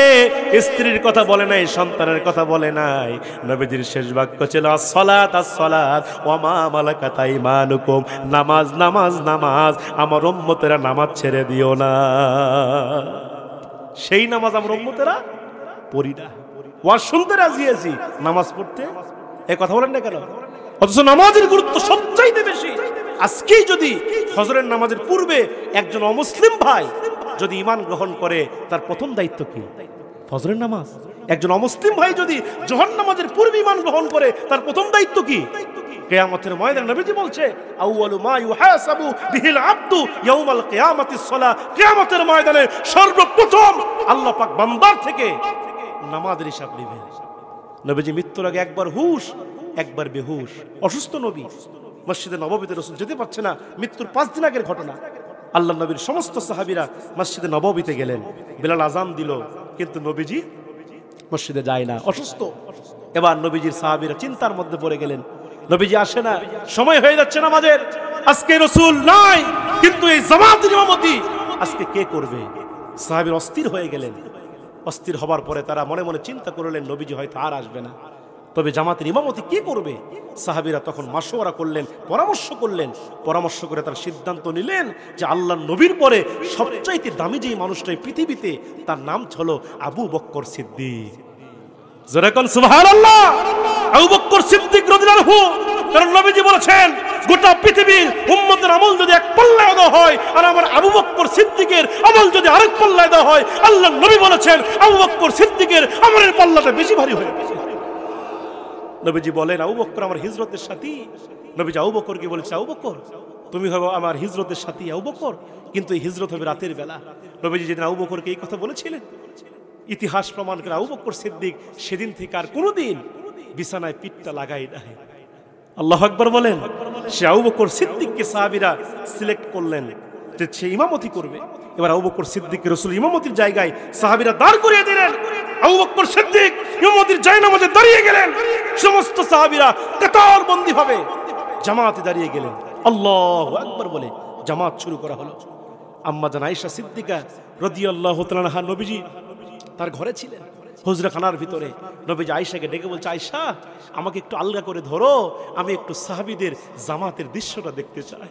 স্ত্রীর কথা বলে নাই, সন্তানের কথা বলে নাই, নবীজির শেষ বাক্য ছিল আসসালাত আসসালাত ওয়া মা মালাকাত আইমানুকুম, নামাজ নামাজ নামাজ, আমার উম্মতেরা নামাজ ছেড়ে দিও না। সেই নামাজ আমরা উম্মতেরা পড়ি না, ওয়াজ শুনতে রাজি আছি, নামাজ পড়তে এই কথা বলেন না কেন? অথচ নামাজের গুরুত্ব সবচাইতে বেশি। আজকেই যদি ফজরের নামাজের পূর্বে একজন অমুসলিম ভাই যদি ঈমান গ্রহণ করে তার প্রথম দায়িত্ব কি? ফজরের নামাজ। একজন অমুসলিম ভাই যদি যোহর নামাজের পূর্বে ঈমান গ্রহণ করে তার প্রথম দায়িত্ব কি? কিয়ামতের ময়দানে নবীজি বলছে আউয়ালু মা ইউহাসাবু বিহিল আবদু ইয়াউমাল কিয়ামাতিস সালাহ, কিয়ামতের ময়দানে সর্বপ্রথম আল্লাহ পাক বান্দার থেকে নামাজের হিসাব নেবেন। নবীজি মৃত্যুর আগে একবার হুশ একবার বেহুশ, অসুস্থ নবী, মসজিদে নববীতে রাসূল যেতে পারছে না, মৃত্যুর 5 দিন আগের ঘটনা। আল্লাহ নবীর সমস্ত সাহাবীরা মসজিদে নববীতে গেলেন, বেলাল আযান দিল, কিন্তু নবীজি মসজিদে যায় না, অসুস্থ। এবার নবীজির সাহাবীরা চিন্তার মধ্যে পড়ে গেলেন, নবীজি আসে না, সময় হয়ে যাচ্ছে নামাজের, আজকে রাসূল নাই, কিন্তু এই জামাতের ইমামতি আজকে কে করবে? সাহাবীরা অস্থির হয়ে গেলেন। অস্থির হবার পরে তারা মনে মনে চিন্তা করলেন নবীজি হয়তো আর আসবে না, তবে জামাতের ইমামতি কে করবে? সাহাবীরা তখন মাশওয়ারা করলেন, পরামর্শ করলেন, পরামর্শ করে তার সিদ্ধান্ত নিলেন যে আল্লাহর নবীর পরে সবচাইতে দামি যেই মানুষটাই পৃথিবীতে, তার নাম হলো আবু বকর সিদ্দিক। জোরে কোন সুবহানাল্লাহ। আবু বকর সিদ্দিক রাদিয়াল্লাহু, কারণ নবীজি বলেছেন গোটা পৃথিবীর উম্মতের আমল যদি এক পাল্লায় দেওয়া হয় আর আমার আবু বকর সিদ্দিকের আমল যদি আরেক পাল্লায় দেওয়া হয়, আল্লাহর নবী বলেছেন আবু বকর সিদ্দিকের আমলের পাল্লাটা বেশি ভারী হয়ে গেছে। নবীজি বলেন আবু বকর আমার হিজরতের সাথী। নবীজি আবু বকরকে বলেছে আবু বকর তুমি হবে আমার হিজরতের সাথী আবু বকর, কিন্তু এই হিজরত হবে রাতের বেলা। নবীজি যেদিন আবু বকরকে এই কথা বলেছিলেন, ইতিহাস প্রমাণ করে আবু বকর সিদ্দিক সেদিন থেকে আর কোনোদিন বিছানায় পিঠটা লাগাই নাই। আল্লাহু আকবার বলেন। সে আবু বকর সিদ্দিককে সাহাবীরা সিলেক্ট করলেন যে সে ইমামতি করবে। এবার আবু বকর সিদ্দিককে রাসূল ইমামতির জায়গায় সাহাবীরা দাঁড় করিয়ে দিলেন। আবু বকর সিদ্দিক ইমামতির জায়নামাজে দাঁড়িয়ে গেলেন, সমস্ত সাহাবীরা কাতারবন্দি ভাবে জামাতে দাঁড়িয়ে গেলেন। আল্লাহু আকবার বলে জামাত শুরু করা হলো। আম্মা জান আয়েশা সিদ্দিকা রাদিয়াল্লাহু তাআলা আনহা, নবীজি তার ঘরে ছিলেন হুজরাখানার ভিতরে। নবীজি আয়েশাকে ডেকে বলছে, আয়েশা আমাকে একটু আলগা করে ধরো, আমি একটু সাহাবীদের জামাতের দৃশ্যটা দেখতে চাই।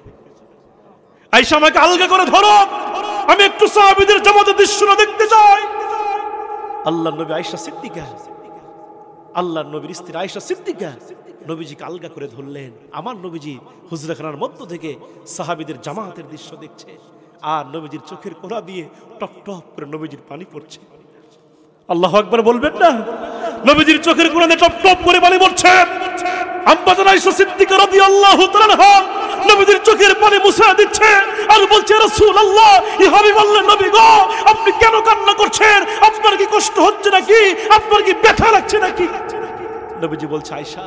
আয়েশা আমাকে আলগা করে ধরো, আমি একটু সাহাবীদের জামাতের দৃশ্যটা দেখতে চাই। আল্লাহর নবী আয়েশা সিদ্দিকা, আল্লাহর নবীর স্ত্রী আয়েশা সিদ্দিকা নবীজিকে আলগা করে ধরলেন। আমার নবীজি হুজরাখানার মধ্য থেকে সাহাবীদের জামাতের দৃশ্য দেখছে, আর নবীজির চোখের কোণা দিয়ে টপ টপ করে নবীজির পানি পড়ছে। আল্লাহু আকবার বলবেন না? নবীজির চোখের কোণাতে টপ টপ করে পানি পড়ছে। আম্মা জান আয়েশা সিদ্দিকা রাদিয়াল্লাহু তাআলা আনহা নবীজির চোখের পানি মুছে দিচ্ছে আর বলছে, রাসূলুল্লাহ, ইয়া হাবিবাল্লাহ, নবী গো, আপনি কেন কান্না করছেন? আপনার কি কষ্ট হচ্ছে নাকি? আপনার কি ব্যথা লাগছে নাকি? নবীজি বলছে, আয়েশা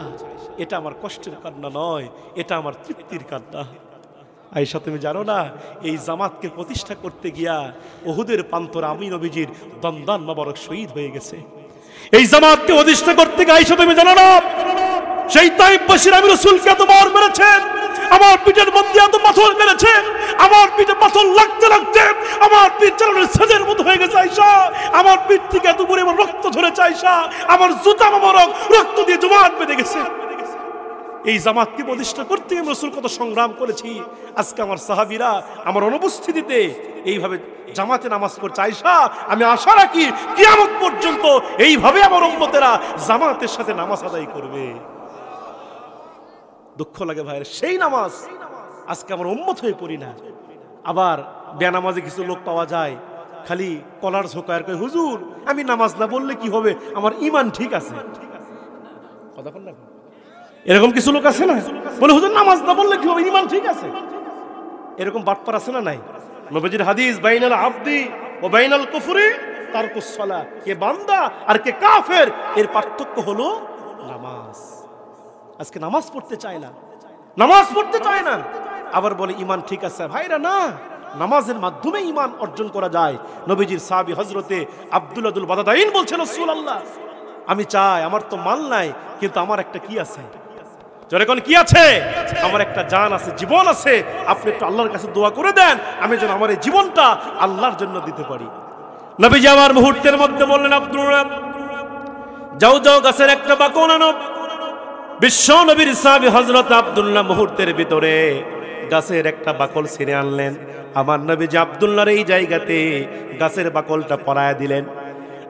এটা আমার কষ্টের কান্না নয়, এটা আমার তৃপ্তির কান্না। আয়েশা তুমি জানো না, এই জামাতকে প্রতিষ্ঠা করতে গিয়া উহুদের প্রান্তরে আমি নবীজির দন্দান মোবারক শহীদ হয়ে গেছে। এই জামাতকে প্রতিষ্ঠা করতে গিয়ে আয়েশা তুমি জানো না, সেই তাইফবাসীর আমি রাসূলকে এতবার মেরেছেন, আমার পিঠের মধ্যে এত পাথর মেরেছে, আমার পিঠে পাথর লাগতে লাগতে আমার পিঠ চালানোর সাজের মতো হয়ে গেছে। আয়েশা আমার পিঠ থেকে এত পরিমাণ রক্ত ঝরেছে। আয়েশা আমার জুতা মোবারক রক্ত দিয়ে জমাট বেঁধে গেছে। এই জামাতকে প্রতিষ্ঠা করতে আমি রাসূল কত সংগ্রাম করেছি। আজকে আমার সাহাবীরা আমার অনুপস্থিতিতে এইভাবে জামাতে নামাজ পড়ছে। আয়েশা আমি আশা রাখি কিয়ামত পর্যন্ত এইভাবে আমার উম্মতেরা জামাতের সাথে নামাজ আদায় করবে। দুঃখ লাগে ভাইয়ের, সেই নামাজ আজকে আমার উম্মত হয়ে পড়ি না। আবার বেনামাজে কিছু লোক পাওয়া যায়, খালি কলার ঝোঁকায় কয়, হুজুর আমি নামাজ না বললে কি হবে, আমার ঈমান ঠিক আছে। কথা বল না, এরকম কিছু লোক আছে না, বলে হুজুর নামাজ না বললে কি হবে, ঈমান ঠিক আছে। এরকম বাটপার আছে না নাই? নবীজির হাদিস, বাইনাল আবদি ও বাইনাল কুফরি তারকুস সালাহ, কে বান্দা আর কে কাফের, এর পার্থক্য হলো নামাজ। আজকে নামাজ পড়তে চায় না, নামাজ পড়তে চায় না, আবার বলে ঈমান ঠিক আছে। ভাইরা না, নামাজের মাধ্যমে ঈমান অর্জন করা যায়। নবীজির সাহাবী হযরতে আব্দুল্লাহ আল বাদাদাইন বলছেন, রাসূলুল্লাহ আমি চাই, আমার তো মাল নাই, কিন্তু আমার একটা কি আছে, যখন কি আছে, আমার একটা জান আছে, জীবন আছে, আপনি একটু আল্লাহর কাছে দোয়া করে দেন, আমি যেন আমার এই জীবনটা আল্লাহর জন্য দিতে পারি। নবীজি আমার মুহূর্তের মধ্যে বললেন, আব্দুল্লাহ যাও যাও গাছের একটা বাকল আনো। বিশ্ব নবীর সাহাবী হযরত আব্দুল্লাহ মুহূর্তের ভিতরে গাছের একটা বাকল ছিঁড়ে আনলেন। আমার নবীজি আব্দুল্লাহর এই জায়গাতে গাছের বাকলটা পরায়া দিলেন।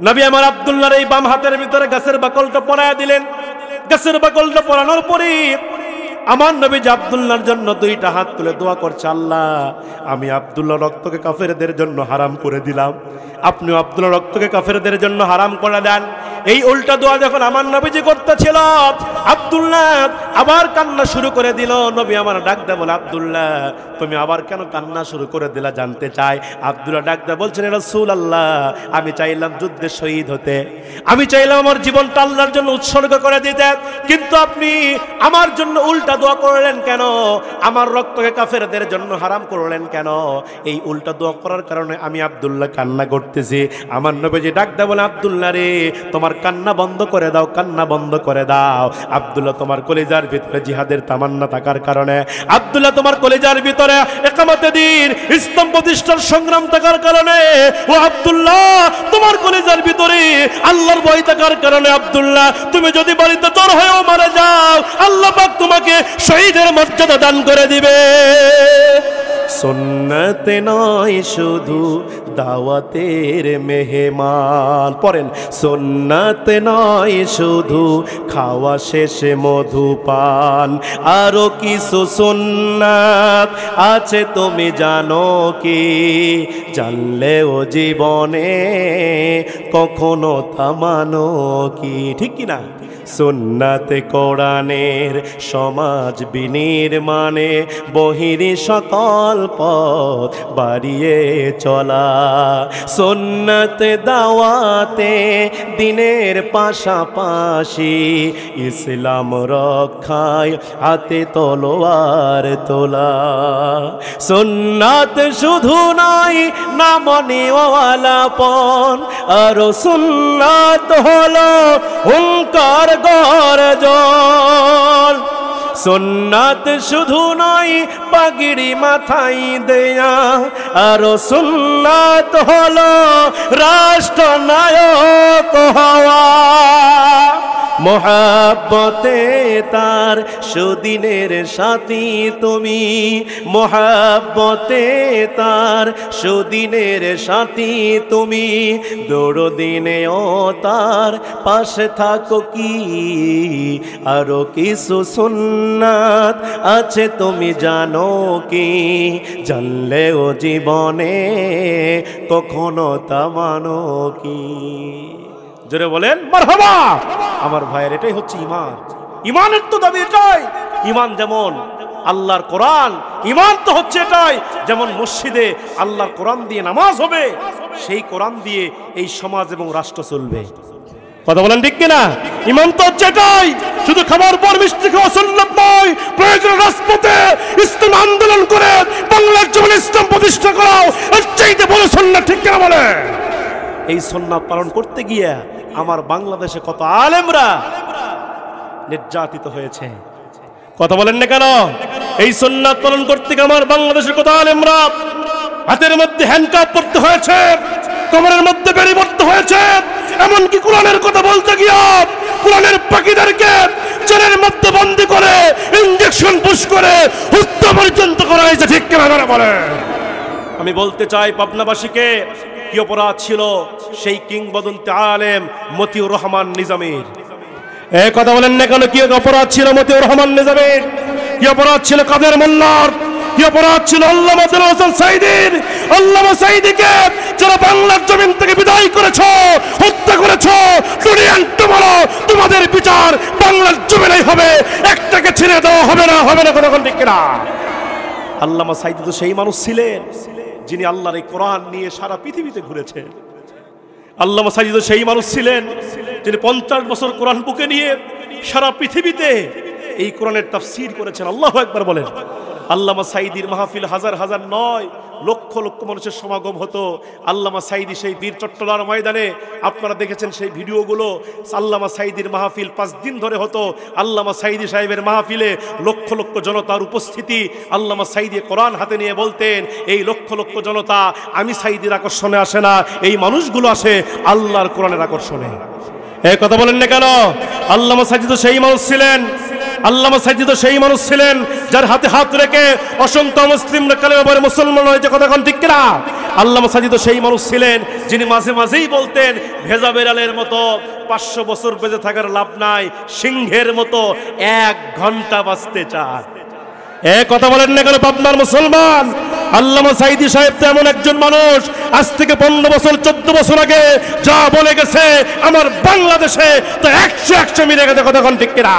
নবী আমার আব্দুল্লাহর এই বাম হাতের ভিতরে গাছের বাকলটা পরায়া দিলেন। গাছের বাকলটা পরানোর পরে আমার নবীজি আব্দুল্লাহর জন্য দুইটা হাত তুলে দোয়া করছে, আল্লাহ আমি আব্দুল্লাহ রক্তকে কাফেরদের জন্য হারাম করে দিলাম, আপনি আব্দুল্লাহ রক্তকে কাফেরদের জন্য হারাম করে দেন। এই উল্টা দোয়া যখন আমার নবীজি করতেছিল, আব্দুল্লাহ আবার কান্না শুরু করে দিল। নবী আমার ডাক দেয়া বলে, আব্দুল্লাহ তুমি আবার কেন কান্না শুরু করে দিলা জানতে চাই। আব্দুল্লাহ ডাক দেয়া বলছেন, রাসূলুল্লাহ আমি চাইলাম যুদ্ধে শহীদ হতে, আমি চাইলাম আমার জীবনটা আল্লাহর জন্য উৎসর্গ করে দিতে, কিন্তু আপনি আমার জন্য উল্টা দোয়া করলেন কেন, আমার রক্তকে কাফেরদের জন্য হারাম করলেন কেন। এই উল্টা দোয়া করার কারণে আমি আব্দুল্লাহ কান্না করতেছি। আমার নবীজি ডাক দেয়া বলে, আব্দুল্লাহ রে তোমার কান্না বন্ধ করে দাও, কান্না বন্ধ করে দাও। আব্দুল্লাহ তোমার কলিজার ভিতরে জিহাদের তামান্না থাকার কারণে, আব্দুল্লাহ তোমার কলিজার ভিতরে ইকামতে দ্বীন ইসলাম প্রতিষ্ঠার সংগ্রাম থাকার কারণে, ও আব্দুল্লাহ তোমার কলিজার ভিতরে আল্লাহর ভয় থাকার কারণে, আব্দুল্লাহ তুমি যদি বাড়িতে জ্বর হয়েও মারা যাও আল্লাহ পাক তোমাকে শহীদের মর্যাদা দান করে দিবে। সুন্নাত নয় শুধু দাওয়াতের মেহমান, পড়েন সুন্নাত নয় শুধু খাওয়া শেষে মধুপান, আরো কিছু সুন্নাত আছে তুমি জানো কি, জানলেও জীবনে কখনো তা মানো কি, ঠিক কিনা। সুন্নাত কোরআনের সমাজ বিনির্মাণে বহিরি সকল পথ বাড়িয়ে চলা, সুন্নাত দাওয়াতে দিনের পাশাপাশি ইসলাম রক্ষায় হাতে তলোয়ার তোলা। সুন্নাত শুধু নয় নামনিওয়ালাপন, আরো সুন্নাত হলো হুঙ্কার গর্জন। সুন্নাত শুধু নয় পাগড়ি মাথায় দেয়া, আরো সুন্নাত হলো রাষ্ট্রনায়ক হওয়া। মোহাব্বতে তার সুদিনের সাথী তুমি, মোহাব্বতে তার সুদিনের সাথী তুমি, দৌড়দিনেও তার পাশে থাকো কি, আরো কিছু সুন্নাত আছে তুমি জানো কি, জানলেও জীবনে কখনো তা মানো কি। জোরে বলেন মারহাবা। আমার ভাইয়ের এটাই হচ্ছে ইমান। ইমানের তো দাবি এটাই। ইমান যেমন আল্লাহর কোরআন, ইমান তো হচ্ছে এটাই যেমন মসজিদে আল্লাহর কোরআন দিয়ে নামাজ হবে, সেই কোরআন দিয়ে এই সমাজ এবং রাষ্ট্র চলবে। কথা বলেন ঠিক কিনা। ইমান তো হচ্ছে এটাই। শুধু খাবার পর মিষ্টি খাওয়া সুন্নাত নয়, প্রয়োজনে রাজপথে ইসলাম আন্দোলন করে বাংলার জমিনে ইসলাম প্রতিষ্ঠা করাও এর চাইতে বড় সুন্নাত, ঠিক কিনা বলে। এই সুন্নাত পালন করতে গিয়ে আমার বাংলাদেশে কত আলেমরা নির্যাতিত হয়েছে। কথা বলেন না কেন। এই সুন্নাত পালন করতে গিয়ে আমার বাংলাদেশের কত আলেমরা হাতের মধ্যে হ্যান্ডকাপ পড়তে হয়েছে, কোমরের মধ্যে বেড়ি পড়তে হয়েছে, এমনকি কোরআনের কথা বলতে গিয়ে কোরআনের পাখিদেরকে জেলের মধ্যে বন্দী করে ইনজেকশন পুশ করে হত্যা পর্যন্ত করা হয়েছে, ঠিক কিনা বলে। আমি বলতে চাই পাবনাবাসীকে, কি অপরাধ ছিল সেই কিংবদন্তি আলেম মতিউর রহমান নিজামীর। এই কথা বলেন না কেন। কি অপরাধ ছিল মতিউর রহমান নিজামীর, কি অপরাধ ছিল কাদের মোল্লার, কি অপরাধ ছিল আল্লামা দিলওয়ার হোসেন সাঈদীর। আল্লামা সাঈদীকে যারা বাংলার জমিন থেকে বিদায় করেছো, হত্যা করেছো, তোমাদের বিচার বাংলার জমিনেই হবে, একটাকে ছেড়ে দেওয়া হবে না, হবে না। কোনো ঠিক কিনা। আল্লামা সাঈদী তো সেই মানুষ ছিলেন যিনি আল্লাহর এই কোরআন নিয়ে সারা পৃথিবীতে ঘুরেছেন। আল্লামা সাঈদী তো সেই মানুষ ছিলেন যিনি 50 বছর কোরআন বুকে নিয়ে সারা পৃথিবীতে এই কোরআনের তাফসীর করেছেন। আল্লাহু আকবার বলেন। আল্লামা সাঈদীর মাহফিল হাজার হাজার নয়, লক্ষ লক্ষ মানুষের সমাগম হতো। আল্লামা সাঈদী সেই বীর চট্টলার ময়দানে আপনারা দেখেছেন সেই ভিডিওগুলো। আল্লামা সাঈদীর মাহফিল 5 দিন ধরে হতো। আল্লামা সাঈদী সাহেবের মাহফিলে লক্ষ লক্ষ জনতার উপস্থিতি। আল্লামা সাঈদী কোরআন হাতে নিয়ে বলতেন, এই লক্ষ লক্ষ জনতা আমি সাঈদীর আকর্ষণে আসে না, এই মানুষগুলো আসে আল্লাহর কোরআনের আকর্ষণে। এই কথা বলেন না কেন। আল্লামা সাঈদী তো সেই মানুষ ছিলেন, আল্লামা সাঈদী তো সেই মানুষ ছিলেন যার হাতে হাত রেখে অসংখ্য মুসলিমরা কালেমা পড়ে মুসলমান হয়েছে। কথা কোন ঠিক কিনা। আল্লামা সাঈদী তো সেই মানুষ ছিলেন যিনি মাঝে মাঝেই বলতেন ভেজা বেড়ালের মতো 500 বছর বেঁচে থাকার লাভ নাই, সিংহের মতো 1 ঘন্টা বাঁচতে চায়। কথা বলেন না কেন পাবনার মুসলমান? আল্লামা সাঈদী সাহেব তো এমন একজন মানুষ, আজ থেকে 15 বছর 14 বছর আগে যা বলে গেছে আমার বাংলাদেশে তো 100 মিলে গেছে। কথা কোন ঠিক কিনা?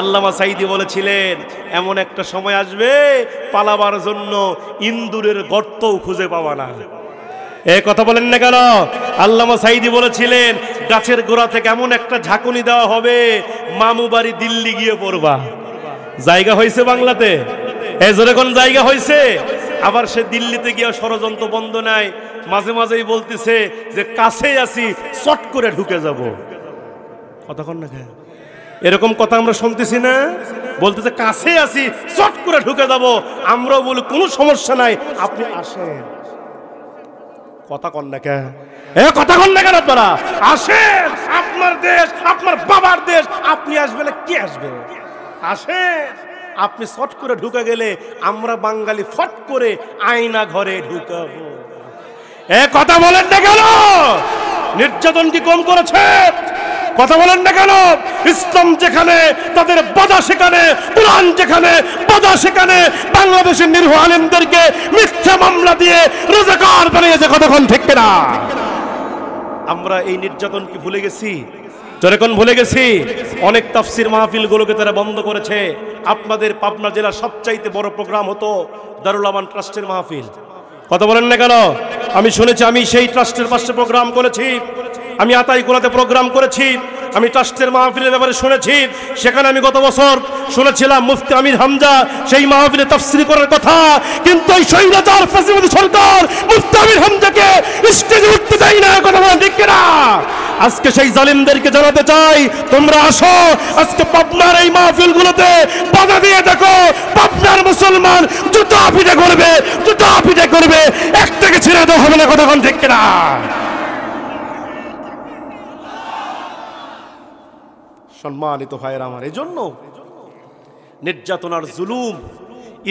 আল্লামা সাঈদী বলেছিলেন এমন একটা সময় আসবে পালাবার জন্য ইন্দুরের গর্তও খুঁজে পাওয়া না। কথা বলেন না কেন? আল্লামা সাঈদী বলেছিলেন গাছের গোড়া থেকে এমন একটা ঝাঁকুনি দেওয়া হবে মামু বাড়ি দিল্লি গিয়ে পড়বা। জায়গা হয়েছে বাংলাতে? জোরে কোন জায়গা হয়েছে? আবার সে দিল্লিতে গিয়ে ষড়যন্ত্র বন্ধ নাই, মাঝে মাঝেই বলতেছে যে কাছেই আছি, চট করে ঢুকে যাব। কথা কোন না? এরকম কথা আমরা শুনতেছি না? বলতেছে কাছে আছি, চট করে ঢুকে যাব। আমরাও বলি কোনো সমস্যা নাই, আপনি আসেন। কথা কন না কেন? কথা কন না কেন? আপনারা আসেন, আপনার দেশ, আপনার বাবার দেশ, আপনি আসবেন না কি আসবে? আসেন। আপনি চট করে ঢুকে গেলে আমরা বাঙালি ফট করে আয়না ঘরে ঢুকাবো। কথা বলেন না কেন? নির্যাতন কি কম করেছে? কথা বলেন না কেন? ইসলাম যেখানে তাদের বাধা, সেখানে কোরআন যেখানে বাধা, সেখানে বাংলাদেশের নিরীহ আলেমদেরকে মিথ্যা মামলা দিয়ে রোজাকার বানিয়েছে। কতক্ষণ ঠিক না? আমরা এই নির্যাতন কি ভুলে গেছি? যখন ভুলে গেছি, অনেক তাফসির মাহফিলগুলোকে তারা বন্ধ করেছে। আপনাদের পাবনা জেলার সবচাইতে বড় প্রোগ্রাম হতো দারুল আমান ট্রাস্টের মাহফিল। কথা বলেন না কেন? আমি শুনেছি, আমি সেই ট্রাস্টের পাশে প্রোগ্রাম করেছি, আমি আতাইকুলাতে প্রোগ্রাম করেছি, আমি ট্রাস্টের মাহফিলের ব্যাপারে শুনেছি। সেখানে আমি গত বছর শুনেছিলাম মুফতি আমির হামজা সেই মাহফিলে তাফসীর করার কথা, কিন্তু এই স্বৈরাচার ফ্যাসিবাদী সরকার মুফতি আমির হামজাকে স্টেজে উঠতে দেয় না। কথা বলেন ঠিক কিনা? আজকে সেই জালিমদেরকে জানাতে চাই, তোমরা আসো আজকে পাবনার এই মাহফিলগুলোতে বাধা দিয়ে দেখো, পাবনার মুসলমান জুতা পিটা করবে, জুতা পিটা করবে, একটাকে ছেড়ে দেওয়া হবে না। কথা কোন ঠিক কিনা? সম্মানিত ভাইয়েরা আমার, এই জন্য নির্যাতন আর জুলুম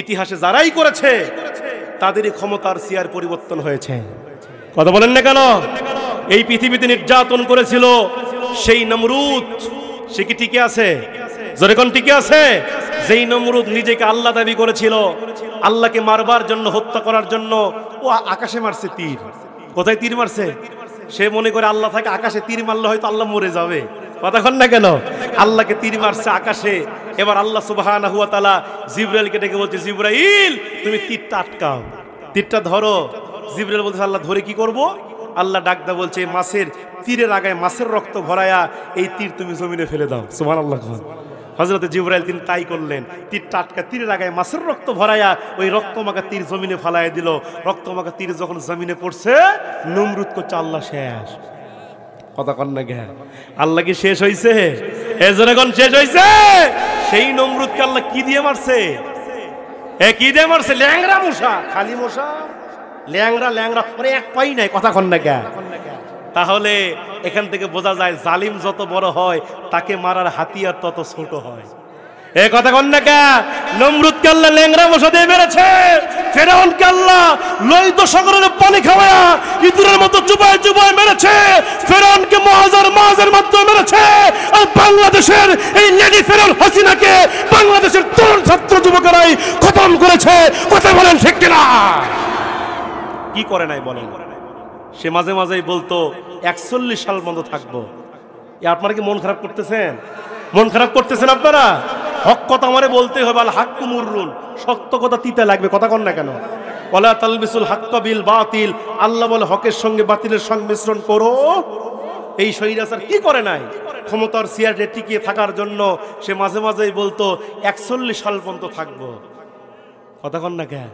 ইতিহাসে যারাই করেছে তাদেরই ক্ষমতার চেয়ার পরিবর্তন হয়েছে। কথা বলেন না কেন? এই পৃথিবীতে নির্যাতন করেছিল সেই নমরুদ, সে কি টিকে আছে? জোরে কোন টিকে আছে? যেই নমরুদ নিজেকে আল্লাহ দাবি করেছিল, আল্লাহকে মারবার জন্য, হত্যা করার জন্য ও আকাশে মারছে তীর। কোথায় তীর মারছে? সে মনে করে আল্লাহ থাকে আকাশে তীর মারলে হয়তো আল্লাহ মরে যাবে। কতক্ষণ না কেন? আল্লাহকে তীর মারছে আকাশে। এবার আল্লাহ সুবহানাহু ওয়া তাআলা জিবরাইলকে ডেকে বলছে, জিবরাইল তুমি তীরটা আটকাও, তীরটা ধরো। জিবরাইল বলছে আল্লাহ ধরে কি করব? আল্লাহ ডাকদা বলছে মাছের তীরের আগায় মাছের রক্ত ভরায়া এই তীর তুমি জমিনে ফেলে দাও। সুবহানাল্লাহ। হযরত জিবরাইল তিনি তাই করলেন, তীরটা আটকা তীরের আগায় মাছের রক্ত ভরায়া ওই রক্তমাখা তীর জমিনে ফালাইয়া দিল। রক্তমাখা তীর যখন জমিনে পড়ছে, নমরুদ করছে আল্লাহ শেষ। কথা কন না জ্ঞান? আল্লাহ কি শেষ হইছে? এজরেগণ শেষ হইছে? সেই নমরুদকে আল্লাহ কি দিয়ে মারছে? কি দিয়ে মারছে? ল্যাংরা মশা, খালি মশা, ল্যাংরা ল্যাংরা, মানে এক পাই নাই। কথা কন না জ্ঞান? তাহলে এখান থেকে বোঝা যায় জালিম যত বড় হয় তাকে মারার হাতিয়ার তত ছোট হয়। কথা কন না কে? নমরুদকে আল্লাহ ল্যাংরা মশা দিয়ে মেরেছে, ফেরাউনকে আল্লাহ লোহিত সাগরের পানি খাওয়া ইঁদুরের মতো চুবায় চুবায় মেরেছে, ফেরাউনকে মাহাজের মাধ্যমে মেরেছে। আর বাংলাদেশের এই লেডি ফেরাউন হাসিনাকে বাংলাদেশের তরুণ ছাত্র যুবকেরাই খতম করেছে। কথা বলেন ঠিক কিনা? কি করে নাই বলেন? সে মাঝে মাঝেই বলতো 41 সাল বন্ধ থাকবো। আপনারা কি মন খারাপ করতেছেন? মন খারাপ করতেছেন আপনারা? হক কথা আমারে বলতে হবে। আল হাক্কু মুররুন, সত্য কথা তিতা লাগবে। কথা কন না কেন? ওয়ালা তালবিসুল হাক্কা বিল বাতিল, আল্লাহ বলে হকের সঙ্গে বাতিলের সংমিশ্রণ করো। এই স্বৈরাচার কি করে নাই? ক্ষমতার চেয়ারে টিকিয়ে থাকার জন্য সে মাঝে মাঝেই বলতো 41 সাল পর্যন্ত থাকবো। কথা কন না কেন?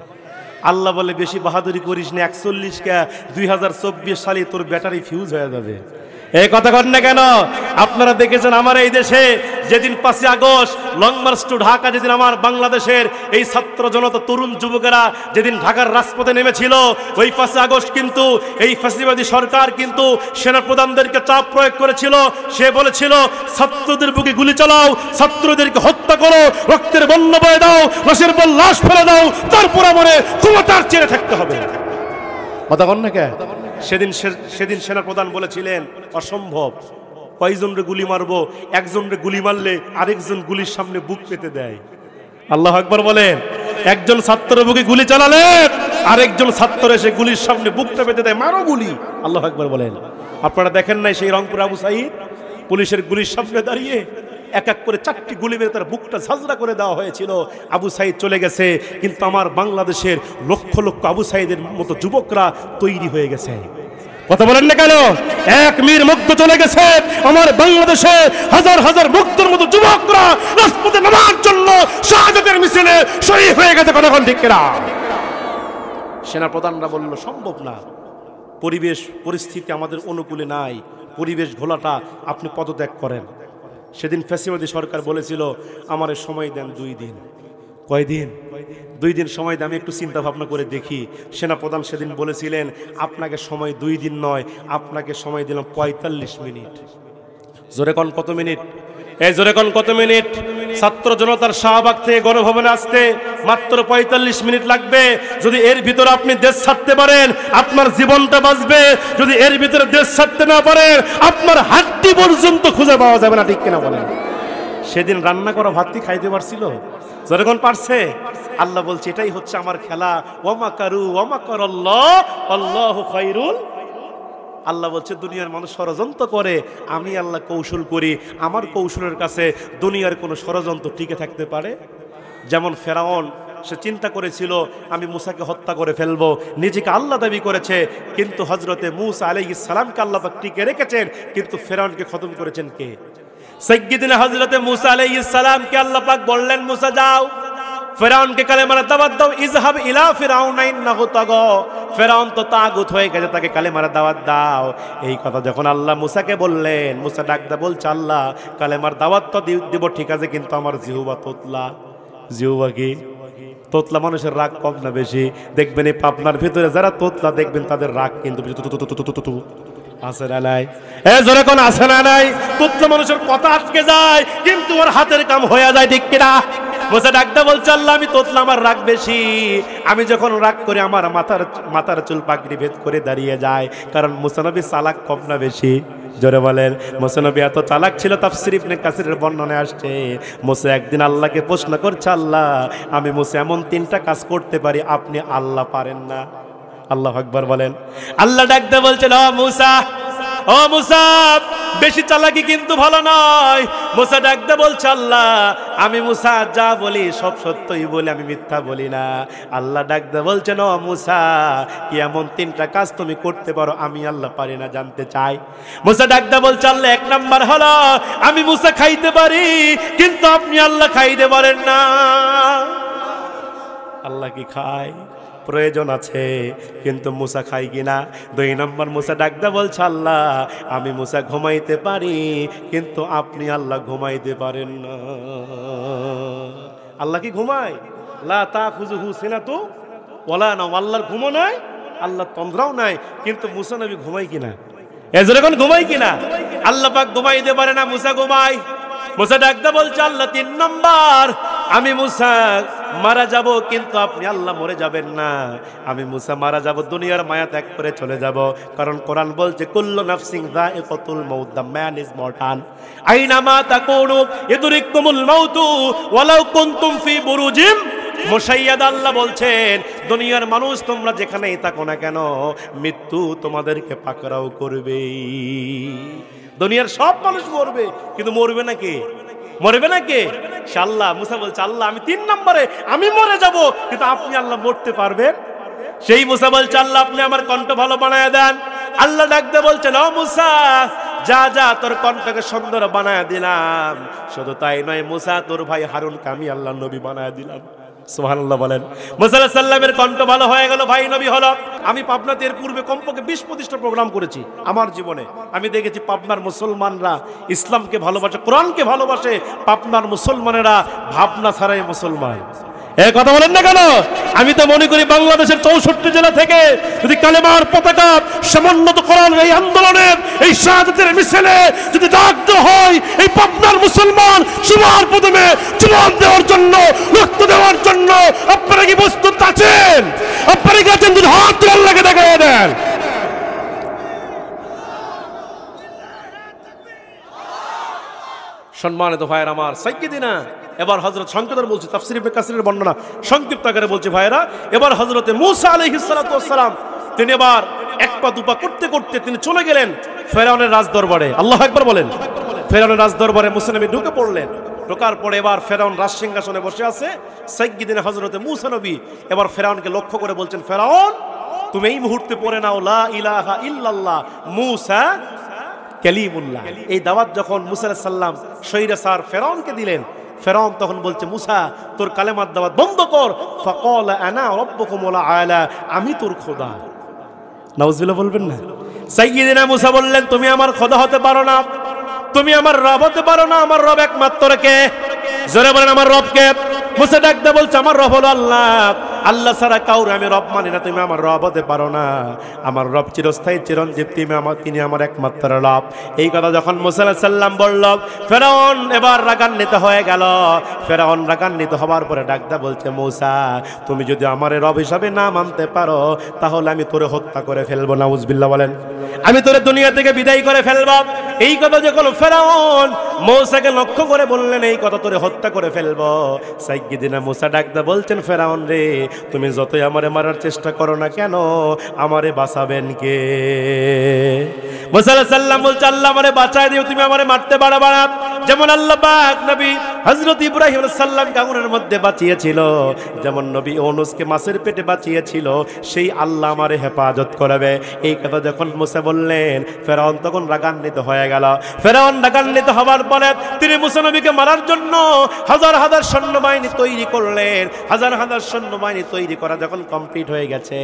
আল্লাহ বলে বেশি বাহাদুরি করিস না, 41 কে 2024 সালে তোর ব্যাটারি ফিউজ হয়ে যাবে। এই কথা কন না কেন? আপনারা দেখেছেন আমার এই দেশে যেদিন 5 August long march to Dhaka, যেদিন আমার বাংলাদেশের এই ছাত্র জনতা তরুণ যুবকেরা যেদিন ঢাকার রাজপথে নেমেছিল, ওই 5 আগস্ট কিন্তু এই ফ্যাসিবাদী সরকার কিন্তু সেনাপ্রধানদেরকে চাপ প্রয়োগ করেছিল। সে বলেছিল ছাত্রদের বুকে গুলি চালাও, ছাত্রদেরকে হত্যা করো, রক্তের বন্যা বয়ে দাও, লাশের পর লাশ ফেলে দাও, তারপর আমাদের ক্ষমতার চেয়ে থাকতে হবে। কথা কন না কে? সেদিন সেনাপ্রধান বলেছিলেন অসম্ভব, কয়জনরে গুলি মারবো, একজনরে গুলি মারলে আরেকজন গুলির সামনে বুক পেতে দেয়। আল্লাহু আকবার বলেন। একজন ছাত্র বুকে গুলি চালালে আরেকজন ছাত্র এসে গুলির সামনে বুকটা পেতে দেয়, মারো গুলি। আল্লাহু আকবার বলেন। আপনারা দেখেন নাই সেই রংপুর আবু সাঈদ পুলিশের গুলির সামনে দাঁড়িয়ে এক এক করে 4টি গুলি মেরে তার বুকটা ঝাঁঝরা করে দেওয়া হয়েছিল। আবু সাঈদ চলে গেছে, কিন্তু আমার বাংলাদেশের লক্ষ লক্ষ আবু সাঈদের মতো যুবকরা তৈরি হয়ে গেছে। কথা বলেন না কেন? এক মীর মুগ্ধ চলে গেছে, আমার বাংলাদেশে হাজার হাজার মুগ্ধর মতো যুবকরা রাজপথে নামার জন্য শাহাদাতের মিছিলে শহীদ হয়ে গেছে। কথা কোন ঠিক কিনা? সেনাপ্রধানরা বলল সম্ভব না, পরিবেশ পরিস্থিতি আমাদের অনুকূলে নাই, পরিবেশ ঘোলাটা, আপনি পদত্যাগ করেন। সেদিন ফ্যাসিবাদী সরকার বলেছিল আমারে সময় দেন 2 দিন। কয়দিন? 2 দিন সময় দেন, আমি একটু চিন্তা ভাবনা করে দেখি। সেনাপ্রধান সেদিন বলেছিলেন আপনাকে সময় 2 দিন নয়, আপনাকে সময় দিলাম 45 মিনিট। জোরে কোন কত মিনিট? এই জোরে কোন কত মিনিট? ছাত্র জনতার শাহবাগ থেকে গণভবনে আসতে মাত্র 45 মিনিট লাগবে। যদি এর ভিতরে আপনি দেশ ছাড়তে পারেন আপনার জীবনটা বাঁচবে, যদি এর ভিতরে দেশ ছাড়তে না পারেন আপনার হাড্ডি পর্যন্ত খুঁজে পাওয়া যাবে না। ঠিক কিনা বলেন? সেদিন রান্না করা ভাতই খাইতে পারছিল? যখন পারছে। আল্লাহ বলছে এটাই হচ্ছে আমার খেলা। ওয়ামাকারু ওয়ামাকারাল্লাহ আল্লাহু খায়রুল। আল্লাহ বলছে দুনিয়ার মানুষ ষড়যন্ত্র করে, আমি আল্লাহ কৌশল করি। আমার কৌশলের কাছে দুনিয়ার কোনো ষড়যন্ত্র টিকে থাকতে পারে? যেমন ফেরাউন, সে চিন্তা করেছিল আমি মুসাকে হত্যা করে ফেলবো, নিজেকে আল্লাহ দাবি করেছে, কিন্তু হযরতে মূসা আলাইহিস সালামকে আল্লাহ পাক টিকে রেখেছেন, কিন্তু ফেরাউনকে খতম করেছেন কে? সাইয়্যিদিনা হযরতে মূসা আলাইহিস সালামকে আল্লাহ পাক বললেন মুসা যাও ফেরাউনকে কালেমার দাওয়াত দাও, ইযহাব ইলা ফিরাউনা ইন্নাহু তাগা, ফেরাউন তো তাগুত হয়ে গেছে, তাকে কালেমার দাওয়াত দাও। এই কথা যখন আল্লাহ মুসাকে বললেন, মুসা ডাকদা বলছে আল্লাহ কালেমার দাওয়াত তো দিব ঠিক আছে, কিন্তু আমার জিহ্বা তোতলা। জিহ্বা কি? তোতলা মানুষের রাগ কম না বেশি? দেখবেন এই পাবনার ভিতরে যারা তোতলা দেখবেন তাদের রাগ কিন্তু আছে না নাই? জোরে কোন আছে না নাই? তোতলা মানুষের কথা আটকে যায় কিন্তু ওর হাতের কাম হয়ে যায়। ঠিক কিনা? মুসা ডাকদা বলছে আল্লাহ আমি তোতলা, আমার রাগ বেশি। আমি যখন রাগ করে আমার মাথার চুল পাগড়ি ভেদ করে দাঁড়িয়ে যায়, কারণ মুসা নবী চালাক কম না বেশি? জোরে বলেন। মুসা নবী এত চালাক ছিল, তাফসীর ইবনে কাসিরের বর্ণনায় আসছে মুসা একদিন আল্লাহকে প্রশ্ন করছে আল্লাহ আমি মুসা এমন 3টা কাজ করতে পারি, আপনি আল্লাহ পারেন না। আল্লাহু আকবার বলেন। আল্লাহ ডাকদা বলছেন ও মুসা, ও মুসা বেশি চালাকি কিন্তু ভালো নয়। মুসা ডাকদা বলছে আল্লাহ আমি মুসা যা বলি সব সত্যই বলি, আমি মিথ্যা বলি না। আল্লাহ ডাকদা বলছেন ও মুসা কি এমন 3টা কাজ তুমি করতে পারো আমি আল্লাহ পারি না, জানতে চাই। মুসা ডাকদা বলছে আল্লাহ 1 নাম্বার হলো আমি মুসা খাইতে পারি, কিন্তু আপনি আল্লাহ খাইতে পারেন না। আল্লাহ কি খায়? প্রয়োজন আছে, কিন্তু মুসা খাই কিনা? 2 নম্বর মুসা ডাকদা বলছে আল্লাহ আমি মুসা ঘুমাইতে পারি, কিন্তু আপনি আল্লাহ ঘুমাইতে পারেন না। আল্লাহ কি ঘুমায়? লা তাখুযুহু সিনাতু ওয়ালা নাওম। আল্লাহর ঘুমও নাই, আল্লাহ তন্দ্রাও নাই, কিন্তু মুসা নবী ঘুমায় কিনা? এজরকন ঘুমায় কিনা? আল্লাহ পাক ঘুমাইতে পারে না, মুসা ঘুমায়। মুসা ডাকদা বলছে আল্লাহ 3 নম্বর আমি মুসা মারা যাব, কিন্তু আপনি আল্লাহ মরে যাবেন না। আমি মুসা মারা যাব, দুনিয়ার মায়া ত্যাগ করে চলে যাব, কারণ কোরআন বলছে কুল্লু নাফসিন যায়িকাতুল মাউত, দ্য ম্যান ইজ মর্টাল, আইনামা তাকুনু ইদরিকুমুল মাউতু ওয়ালাউ কুনতুম ফি বুরুজিম মুশাইয়াদা। আল্লাহ বলছেন দুনিয়ার মানুষ তোমরা যেখানেই থাকো না কেন মৃত্যু তোমাদেরকে পাকড়াও করবে। দুনিয়ার সব মানুষ মরবে, কিন্তু মরবে না কে? মরবে না কে? আল্লাহ। মুসা বলছে আল্লাহ আমি 3 নম্বরে আমি মরে যাব, কিন্তু আপনি আল্লাহ মরতে পারবেন? সেই মুসা বলছে আল্লাহ আপনি আমার কণ্ঠ ভালো বানায় দেন। আল্লাহ ডাকতে বলছেন ও মুসা যা যা তোর কণ্ঠকে সুন্দর বানায় দিলাম। শুধু তাই নয় মুসা তোর ভাই হারুনকে আমি আল্লাহ নবী বানায় দিলাম। সুবহানাল্লাহ বলেন। মুসা আলাইহিস সালামের কণ্ঠ ভালো হয়ে গেল, ভাই নবী হলো। আমি পাবনাতে এর পূর্বে কমপক্ষে 20-25টা প্রোগ্রাম করেছি আমার জীবনে। আমি দেখেছি পাবনার মুসলমানরা ইসলামকে ভালোবাসে, কোরআনকে ভালোবাসে। পাবনার মুসলমানেরা ভাবনা ছাড়াই মুসলমান। এই কথা বলেন না কেন? আমি তো মনে করি বাংলাদেশের 64 জেলা থেকে যদি কালেমার পতাকা সমুন্নত কোরআন এই আন্দোলনের এই শাহাদাতের মিছিলে যদি ডাক দেওয়া হয়, এই পাবনার মুসলমান সবার প্রথমে জীবন দেওয়ার জন্য, রক্ত দেওয়ার জন্য আপনারা কি প্রস্তুত আছেন? আপনারা কি আছেন? যদি হাত তুলে আল্লাহকে দেখায় দেন। সম্মানিত ভাইয়েরা আমার, সাইয়্যিদিনা এবার হযরত সংক্ষেপে বলছি, তাফসীর ইবনে কাসিরের বর্ণনা সংক্ষিপ্ত আকারে বলছি ভাইয়েরা, এবার হযরতে মূসা আলাইহিস সালাতু ওয়াস সালাম তিনি এবার এক পা দুপা করতে করতে তিনি চলে গেলেন ফেরাউনের রাজদরবারে। আল্লাহু আকবার বলেন। ফেরাউনের রাজদরবারে মূসা নবী ঢুকে পড়লেন। ঢোকার পরে এবার ফেরাউন রাজসিংহাসনে বসে আছে। সাইয়্যিদিনা হযরতে মূসা নবী এবার ফেরাউনকে লক্ষ্য করে বলছেন, ফেরাউন তুমি এই মুহূর্তে পড়ে নাও লা ইলাহা ইল্লাল্লাহ মূসা কালিমুল্লাহ। এই দাওয়াত যখন মূসা আলাইহিস সালাম সৈরাসার ফেরাউনকে দিলেন, ফেরাউন তখন বলছে, মূসা তোর কালেমার দাওয়াত বন্ধ কর। ফাকালা আনা রাব্বুকুমুল আলা, আমি তোর খোদা। নাউজুবিল্লাহ বলবেন না? সাইয়্যিদিনা মূসা বললেন, তুমি আমার খোদা হতে পারো না, তুমি আমার রব হতে পারো না। আমার রব একমাত্র কে? জোরে বলেন আমার রব কে? মূসা ডাকতে বলছে, আমার রব হলো আল্লাহ, আল্লাহ ছাড়া কাউরে আমি রব মানি না, তুমি আমার রব হতে পারো না। আমার রব চিরস্থায়ী চিরঞ্জীব, তিনি আমার একমাত্র রব। এই কথা যখন মূসা আলাইহিস সালাম বলল, ফেরাউন এবার রাগান্বিত হয়ে গেল। ফেরাউন রাগান্বিত হবার পরে ডাকতে বলছে, মূসা তুমি যদি আমার রব হিসাবে না মানতে পারো তাহলে আমি তোরে হত্যা করে ফেলবো। নাউজুবিল্লাহ বলেন। আমি তোরে দুনিয়া থেকে বিদায় করে ফেলবো। এই কথা যখন ফেরাউন মূসাকে লক্ষ্য করে বললেন, এই কথা তোরে হত্যা করে ফেলবো। সাইয়্যিদিনা মূসা ডাকতে বলছেন, ফেরাউন রে তুমি যতই আমারে মারার চেষ্টা করো না কেন, আমারে বাঁচাবেন কে? মূসা আলাইহিস সালাম বলছে, আল্লাহ আমারে বাঁচায় দিও, তুমি আমারে মারতে পারবা না। যেমন আল্লাহ পাক নবী হযরত ইব্রাহিম আলাইহিস সালামকে আগুনের মধ্যে বাঁচিয়েছিল, যেমন নবী ইউনূসকে মাছের পেটে বাঁচিয়েছিল, সেই আল্লাহ আমারে হেফাজত করবে। এই কথা যখন মূসা বললেন, ফেরাউন তখন রাগান্বিত হয়ে গেল। ফেরাউন রাগান্বিত হবার পরে তিনি মূসা নবীকে মারার জন্য হাজার হাজার সৈন্যবাহিনী তৈরি করলেন। হাজার হাজার সৈন্যবাহিনী তৈরি করা যখন কমপ্লিট হয়ে গেছে,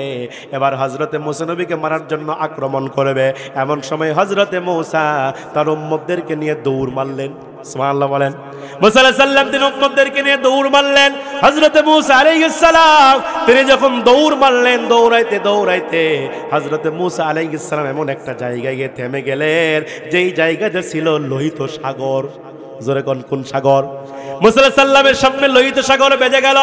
এবার হযরতে মূসা নবীকে মারার জন্য আক্রমণ করবে। এমন সময় হযরতে মূসা তার উম্মতদেরকে নিয়ে দৌড় মারলেন। সুবহানাল্লাহ বলেন। মূসা আলাইহিস সালাম তিনি উম্মতদেরকে নিয়ে দৌড় মারলেন। হযরতে মূসা আলাইহিস সালাম তিনি যখন দৌড় মারলেন, দৌড়াইতে দৌড়াইতে হযরতে মূসা আলাইহিস সালাম এমন একটা জায়গায় গিয়ে থেমে গেলেন, যেই জায়গাটা ছিল লোহিত সাগর। জোরে কোন সাগর? মূসা আলাইহিস সালামের সামনে লোহিত সাগর বেজে গেল।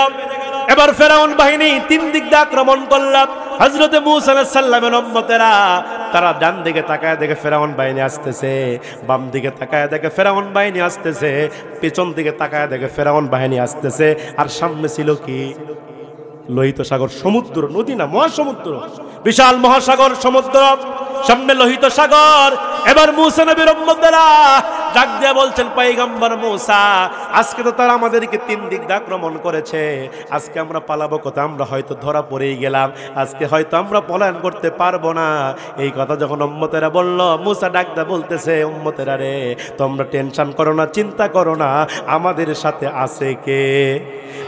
এবার ফেরাউন বাহিনী তিন দিক দিয়ে আক্রমণ করল। হযরতে মূসা আলাইহিস সালামের উম্মতেরা তারা ডান দিকে তাকায় দেখে ফেরাউন বাহিনী আসতেছে, বাম দিকে তাকায় দেখে ফেরাউন বাহিনী আসতেছে, পেছন দিকে তাকায় দেখে ফেরাউন বাহিনী আসতেছে। আর সামনে ছিল কি? লোহিত সাগর, সমুদ্র, নদী না, মহাসমুদ্র, বিশাল মহাসাগর সমুদ্র, সামনে লোহিত সাগর। এবার মূসা নবীর উম্মতেরা ডাক দিয়ে বলছেন, পয়গম্বর মূসা আজকে তো তারা আমাদেরকে তিন দিক দিয়ে আক্রমণ করেছে, আজকে আমরা পালাবো কোথায়? আমরা হয়তো ধরা পড়েই গেলাম, আজকে হয়তো আমরা পলায়ন করতে পারবো না। এই কথা যখন উম্মতেরা বলল, মূসা ডাক দিয়ে বলতেছে, উম্মতেরা রে তোমরা টেনশন করো না, চিন্তা করো না, আমাদের সাথে আছে কে?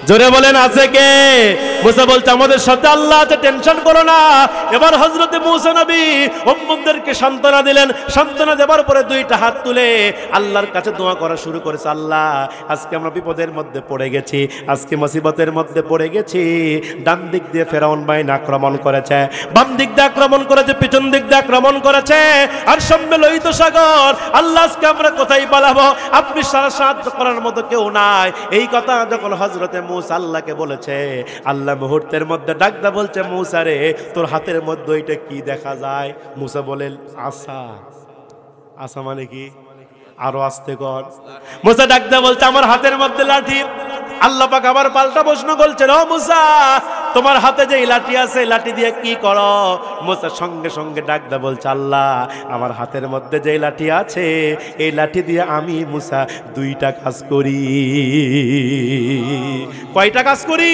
জোরে বলেন আছে কে? মূসা বলছে, আমাদের সাথে আল্লাহ আছে, টেনশন করো না। এবার হযরতে মূসা নবী উম্মতদেরকে সান্ত্বনা দিলেন। সান্ত্বনা দেওয়ার পরে দুইটা হাত তুলে আল্লাহর কাছে দোয়া করা শুরু করেছে, আল্লাহ আজকে আমরা বিপদের মধ্যে পড়ে গেছি, আজকে মুসিবতের মধ্যে পড়ে গেছি। ডান দিক দিয়ে ফেরাউন বাহিনী আক্রমণ করেছে, বাম দিক দিয়ে আক্রমণ করেছে, পিছন দিক দিয়ে আক্রমণ করেছে, আর সামনে লোহিত সাগর। আল্লাহ আজকে আমরা কোথায় পালাবো? আপনি সারা সাহায্য করার মতো কেউ নাই। এই কথা যখন হযরতে মূসা আল্লাহকে বলেছে, আল্লাহ মুহূর্তের মধ্যে ডাকদা বলছে, মূসা রে তোর হাতের মধ্যে ওইটা কি দেখা যায়? মূসা বলেন, আসা। আসা মানে কি? আরো আস্তে কর। মূসা ডাকদা বলছে, আমার হাতের মধ্যে লাঠি। আল্লাহ পাক আবার পাল্টা প্রশ্ন করছেন, ও মূসা তোমার হাতে যে লাঠি আছে, লাঠি দিয়ে কি করো? মূসা সঙ্গে সঙ্গে ডাকদা বলছে, আল্লাহ আমার হাতের মধ্যে যে লাঠি আছে, এই লাঠি দিয়ে আমি মূসা দুইটা কাজ করি। কয়টা কাজ করি?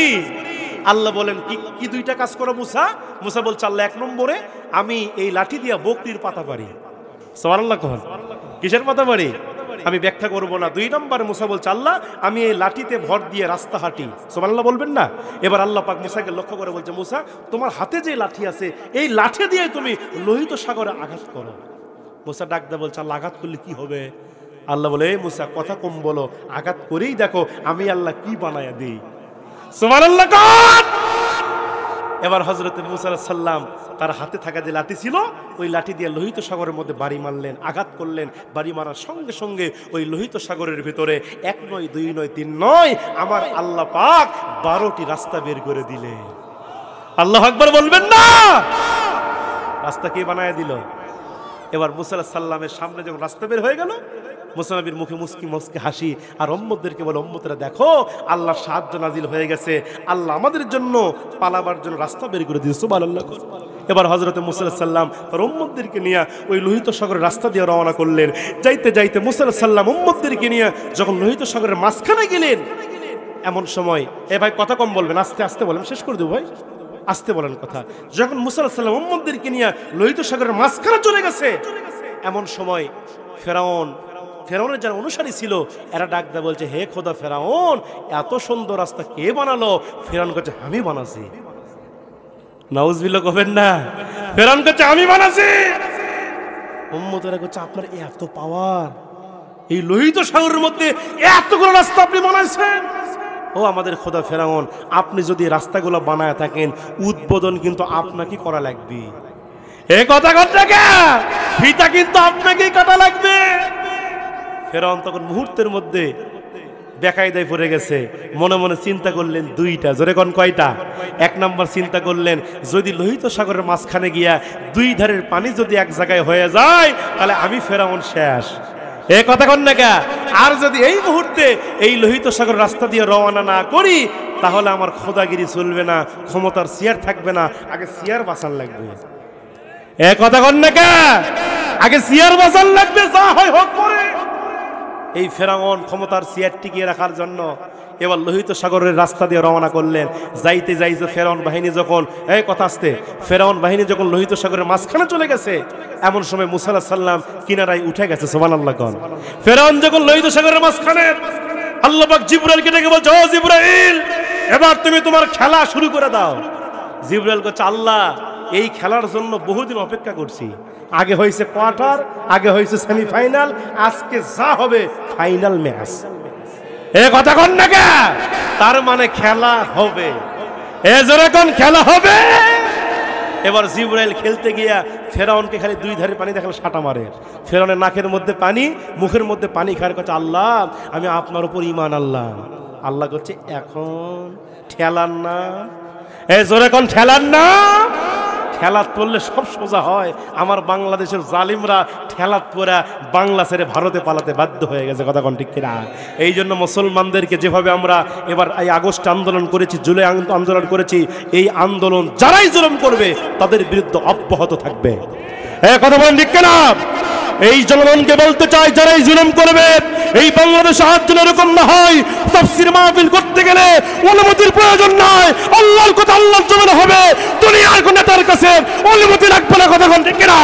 আল্লাহ বলেন, কি দুইটা কাজ করো মূসা? মূসা বলছে, আল্লাহ এক নম্বরে আমি এই লাঠি দিয়ে বকরির পাতা পারি। সুবহানাল্লাহ কখন? কিসের পাতা পারি? আমি ব্যাখ্যা করব না। দুই নম্বরে মূসা বলছে, আল্লাহ আমি এই লাঠিতে ভর দিয়ে রাস্তা হাঁটি। সুবহানাল্লাহ বলবেন না? এবার আল্লাহ পাক মূসাকে লক্ষ্য করে বলছে, মূসা তোমার হাতে যে লাঠি আছে, এই লাঠি দিয়ে তুমি লোহিত সাগরে আঘাত করো। মূসা ডাকদা বলছে, আল্লাহ আঘাত করলে কি হবে? আল্লাহ বলে, এই মূসা কথা কম বলো, আঘাত করেই দেখো আমি আল্লাহ কি বানায়া দিই। সুবহানাল্লাহ। এবার হযরত মূসা আলাইহিস সালাম তার হাতে থাকা যে লাঠি ছিল, ওই লাঠি দিয়ে লোহিত সাগরের মধ্যে বাড়ি মারলেন, আঘাত করলেন। বাড়ি মারার সঙ্গে সঙ্গে ওই লোহিত সাগরের ভিতরে এক নয়, দুই নয়, তিন নয়, আমার আল্লাহ পাক 12টি রাস্তা বের করে দিলেন। আল্লাহু আকবার বলবেন না? রাস্তা কে বানায় দিল? এবার মূসা আলাইহিস সালামের সামনে যখন রাস্তা বের হয়ে গেল, মুসা নবীর মুখে মুস্কি মুস্কি হাসি, আর উম্মতদেরকে বলে, উম্মতেরা দেখো আল্লাহর সাহায্য নাজিল হয়ে গেছে, আল্লাহ আমাদের জন্য পালাবার জন্য রাস্তা বের করে দিয়েছে, সুবহানাল্লাহ। এবার হযরত মুসা আলাইহিস সালাম তার উম্মতদেরকে নিয়ে ওই লোহিত সাগরের রাস্তা দিয়ে রওনা করলেন। যাইতে যাইতে মুসা আলাইহিস সালাম উম্মতদেরকে নিয়ে যখন লোহিত সাগরের মাঝখানে গেলেন, এমন সময়, এ ভাই কথা কম বলবেন, আস্তে আস্তে বলেন, শেষ করে দেব ভাই, আস্তে বলেন কথা। যখন মুসা আলাইহিস সালাম উম্মতদেরকে নিয়ে লোহিত সাগরের মাঝখানে চলে গেছে, এমন সময় ফেরাউনের যারা অনুসারী ছিল এরা ডাক দেয়, বলছে, হে খোদা ফেরাউন, এত সুন্দর রাস্তা কে বানালো? ফেরাউন কাছে, আমি বানাছি। নাউজুবিল্লাহ কবেন না। ফেরাউন কাছে, আমি বানাছি। উম্মতেরা কাছে, আপনার এত পাওয়ার, এই লোহিত সাগরের মধ্যে এতগুলো রাস্তা আপনি বানাইছেন? ও আমাদের খোদা ফেরাউন, আপনি যদি রাস্তাগুলো বানায় থাকেন, উদ্বোধন কিন্তু আপনাকে করা লাগবে। এ কথা কথা ফিতা কিন্তু আপনাকেই কাটা লাগবে। ফেরাউন তখন মুহূর্তের মধ্যে বেকায়দায় পড়ে গেছে। মনে মনে চিন্তা করলেন দুইটা, জোরে কোন কয়টা? এক নাম্বার চিন্তা করলেন, যদি লোহিত সাগরের মাঝখানে গিয়া দুই ধারের পানি যদি এক জায়গায় হয়ে যায়, তাহলে আমি ফেরাউন শেষ। এ কথা কন না কে? আর যদি এই মুহূর্তে এই লোহিত সাগর রাস্তা দিয়ে রওনা না করি, তাহলে আমার খোদাগিরি চলবে না, ক্ষমতার চেয়ার থাকবে না, আগে চেয়ার বাঁচান লাগবে। এ কথা কন না কে? আগে চেয়ার বাঁচান লাগবে, যা হয় হোক পরে। এই ফেরাউন ক্ষমতার চেয়ার টিকিয়ে রাখার জন্য এবার লোহিত সাগরের রাস্তা দিয়ে রওনা করলেন। যাইতে যাইতে ফেরাউন বাহিনী যখন, এই কথা আসতে, ফেরাউন বাহিনী যখন লোহিত সাগরের মাঝখানে চলে গেছে, এমন সময় মুসা আলাইহিস সালাম কিনারায় উঠে গেছে, সুবহানাল্লাহ কোন। ফেরাউন যখন লোহিত সাগরের মাঝখানে, আল্লাহ পাক জিবরাইলকে ডেকে বলছে, ও জিবরাইল, এবার তুমি তোমার খেলা শুরু করে দাও। জিবরাইল বলছে, আল্লাহ, এই খেলার জন্য বহুদিন অপেক্ষা করছি। আগে হয়েছে কোয়ার্টার, আগে হয়েছে সেমিফাইনাল, আজকে যা হবে ফাইনাল ম্যাচ। এ কথা কন না কে? তার মানে খেলা হবে। এ জোরে কোন, খেলা হবে। এবার জিবরাইল খেলতে গিয়া ফেরাউনকে খালি দুই ধারে পানি দেখালে সাঁটা মারে। ফেরাউনের নাকের মধ্যে পানি, মুখের মধ্যে পানি খাওয়ার কথা, আল্লাহ আমি আপনার উপর ঈমান আনলাম। আল্লাহ করছে, এখন ঠেলার না। এ জোরে কোন, ঠেলার না। ঠেলাত পড়লে সব সোজা হয়। আমার বাংলাদেশের জালিমরা ঠেলাত পড়া বাংলা ছেড়ে ভারতে পালাতে বাধ্য হয়ে গেছে, কথা কোন ঠিক কিনা? এই জন্য মুসলমানদেরকে যেভাবে আমরা এবার এই আগস্ট আন্দোলন করেছি, জুলাই আন্দোলন করেছি, এই আন্দোলন যারাই জুলুম করবে তাদের বিরুদ্ধে অব্যাহত থাকবে। কথা বলেন ঠিক কিনা? এই জনগণকে বলতে চাই, যারাই জুলুম করবে এই বাংলাদেশ আজ যেন এরকম না হয়। তাফসীর মাহফিল করতে গেলে অনুমতির প্রয়োজন নাই, আল্লাহর কথা আল্লাহর জমিনে হবে। দুনিয়ার কোন নেতার কাছে অনুমতি রাখবে না, কথা কোন ঠিক কিনা?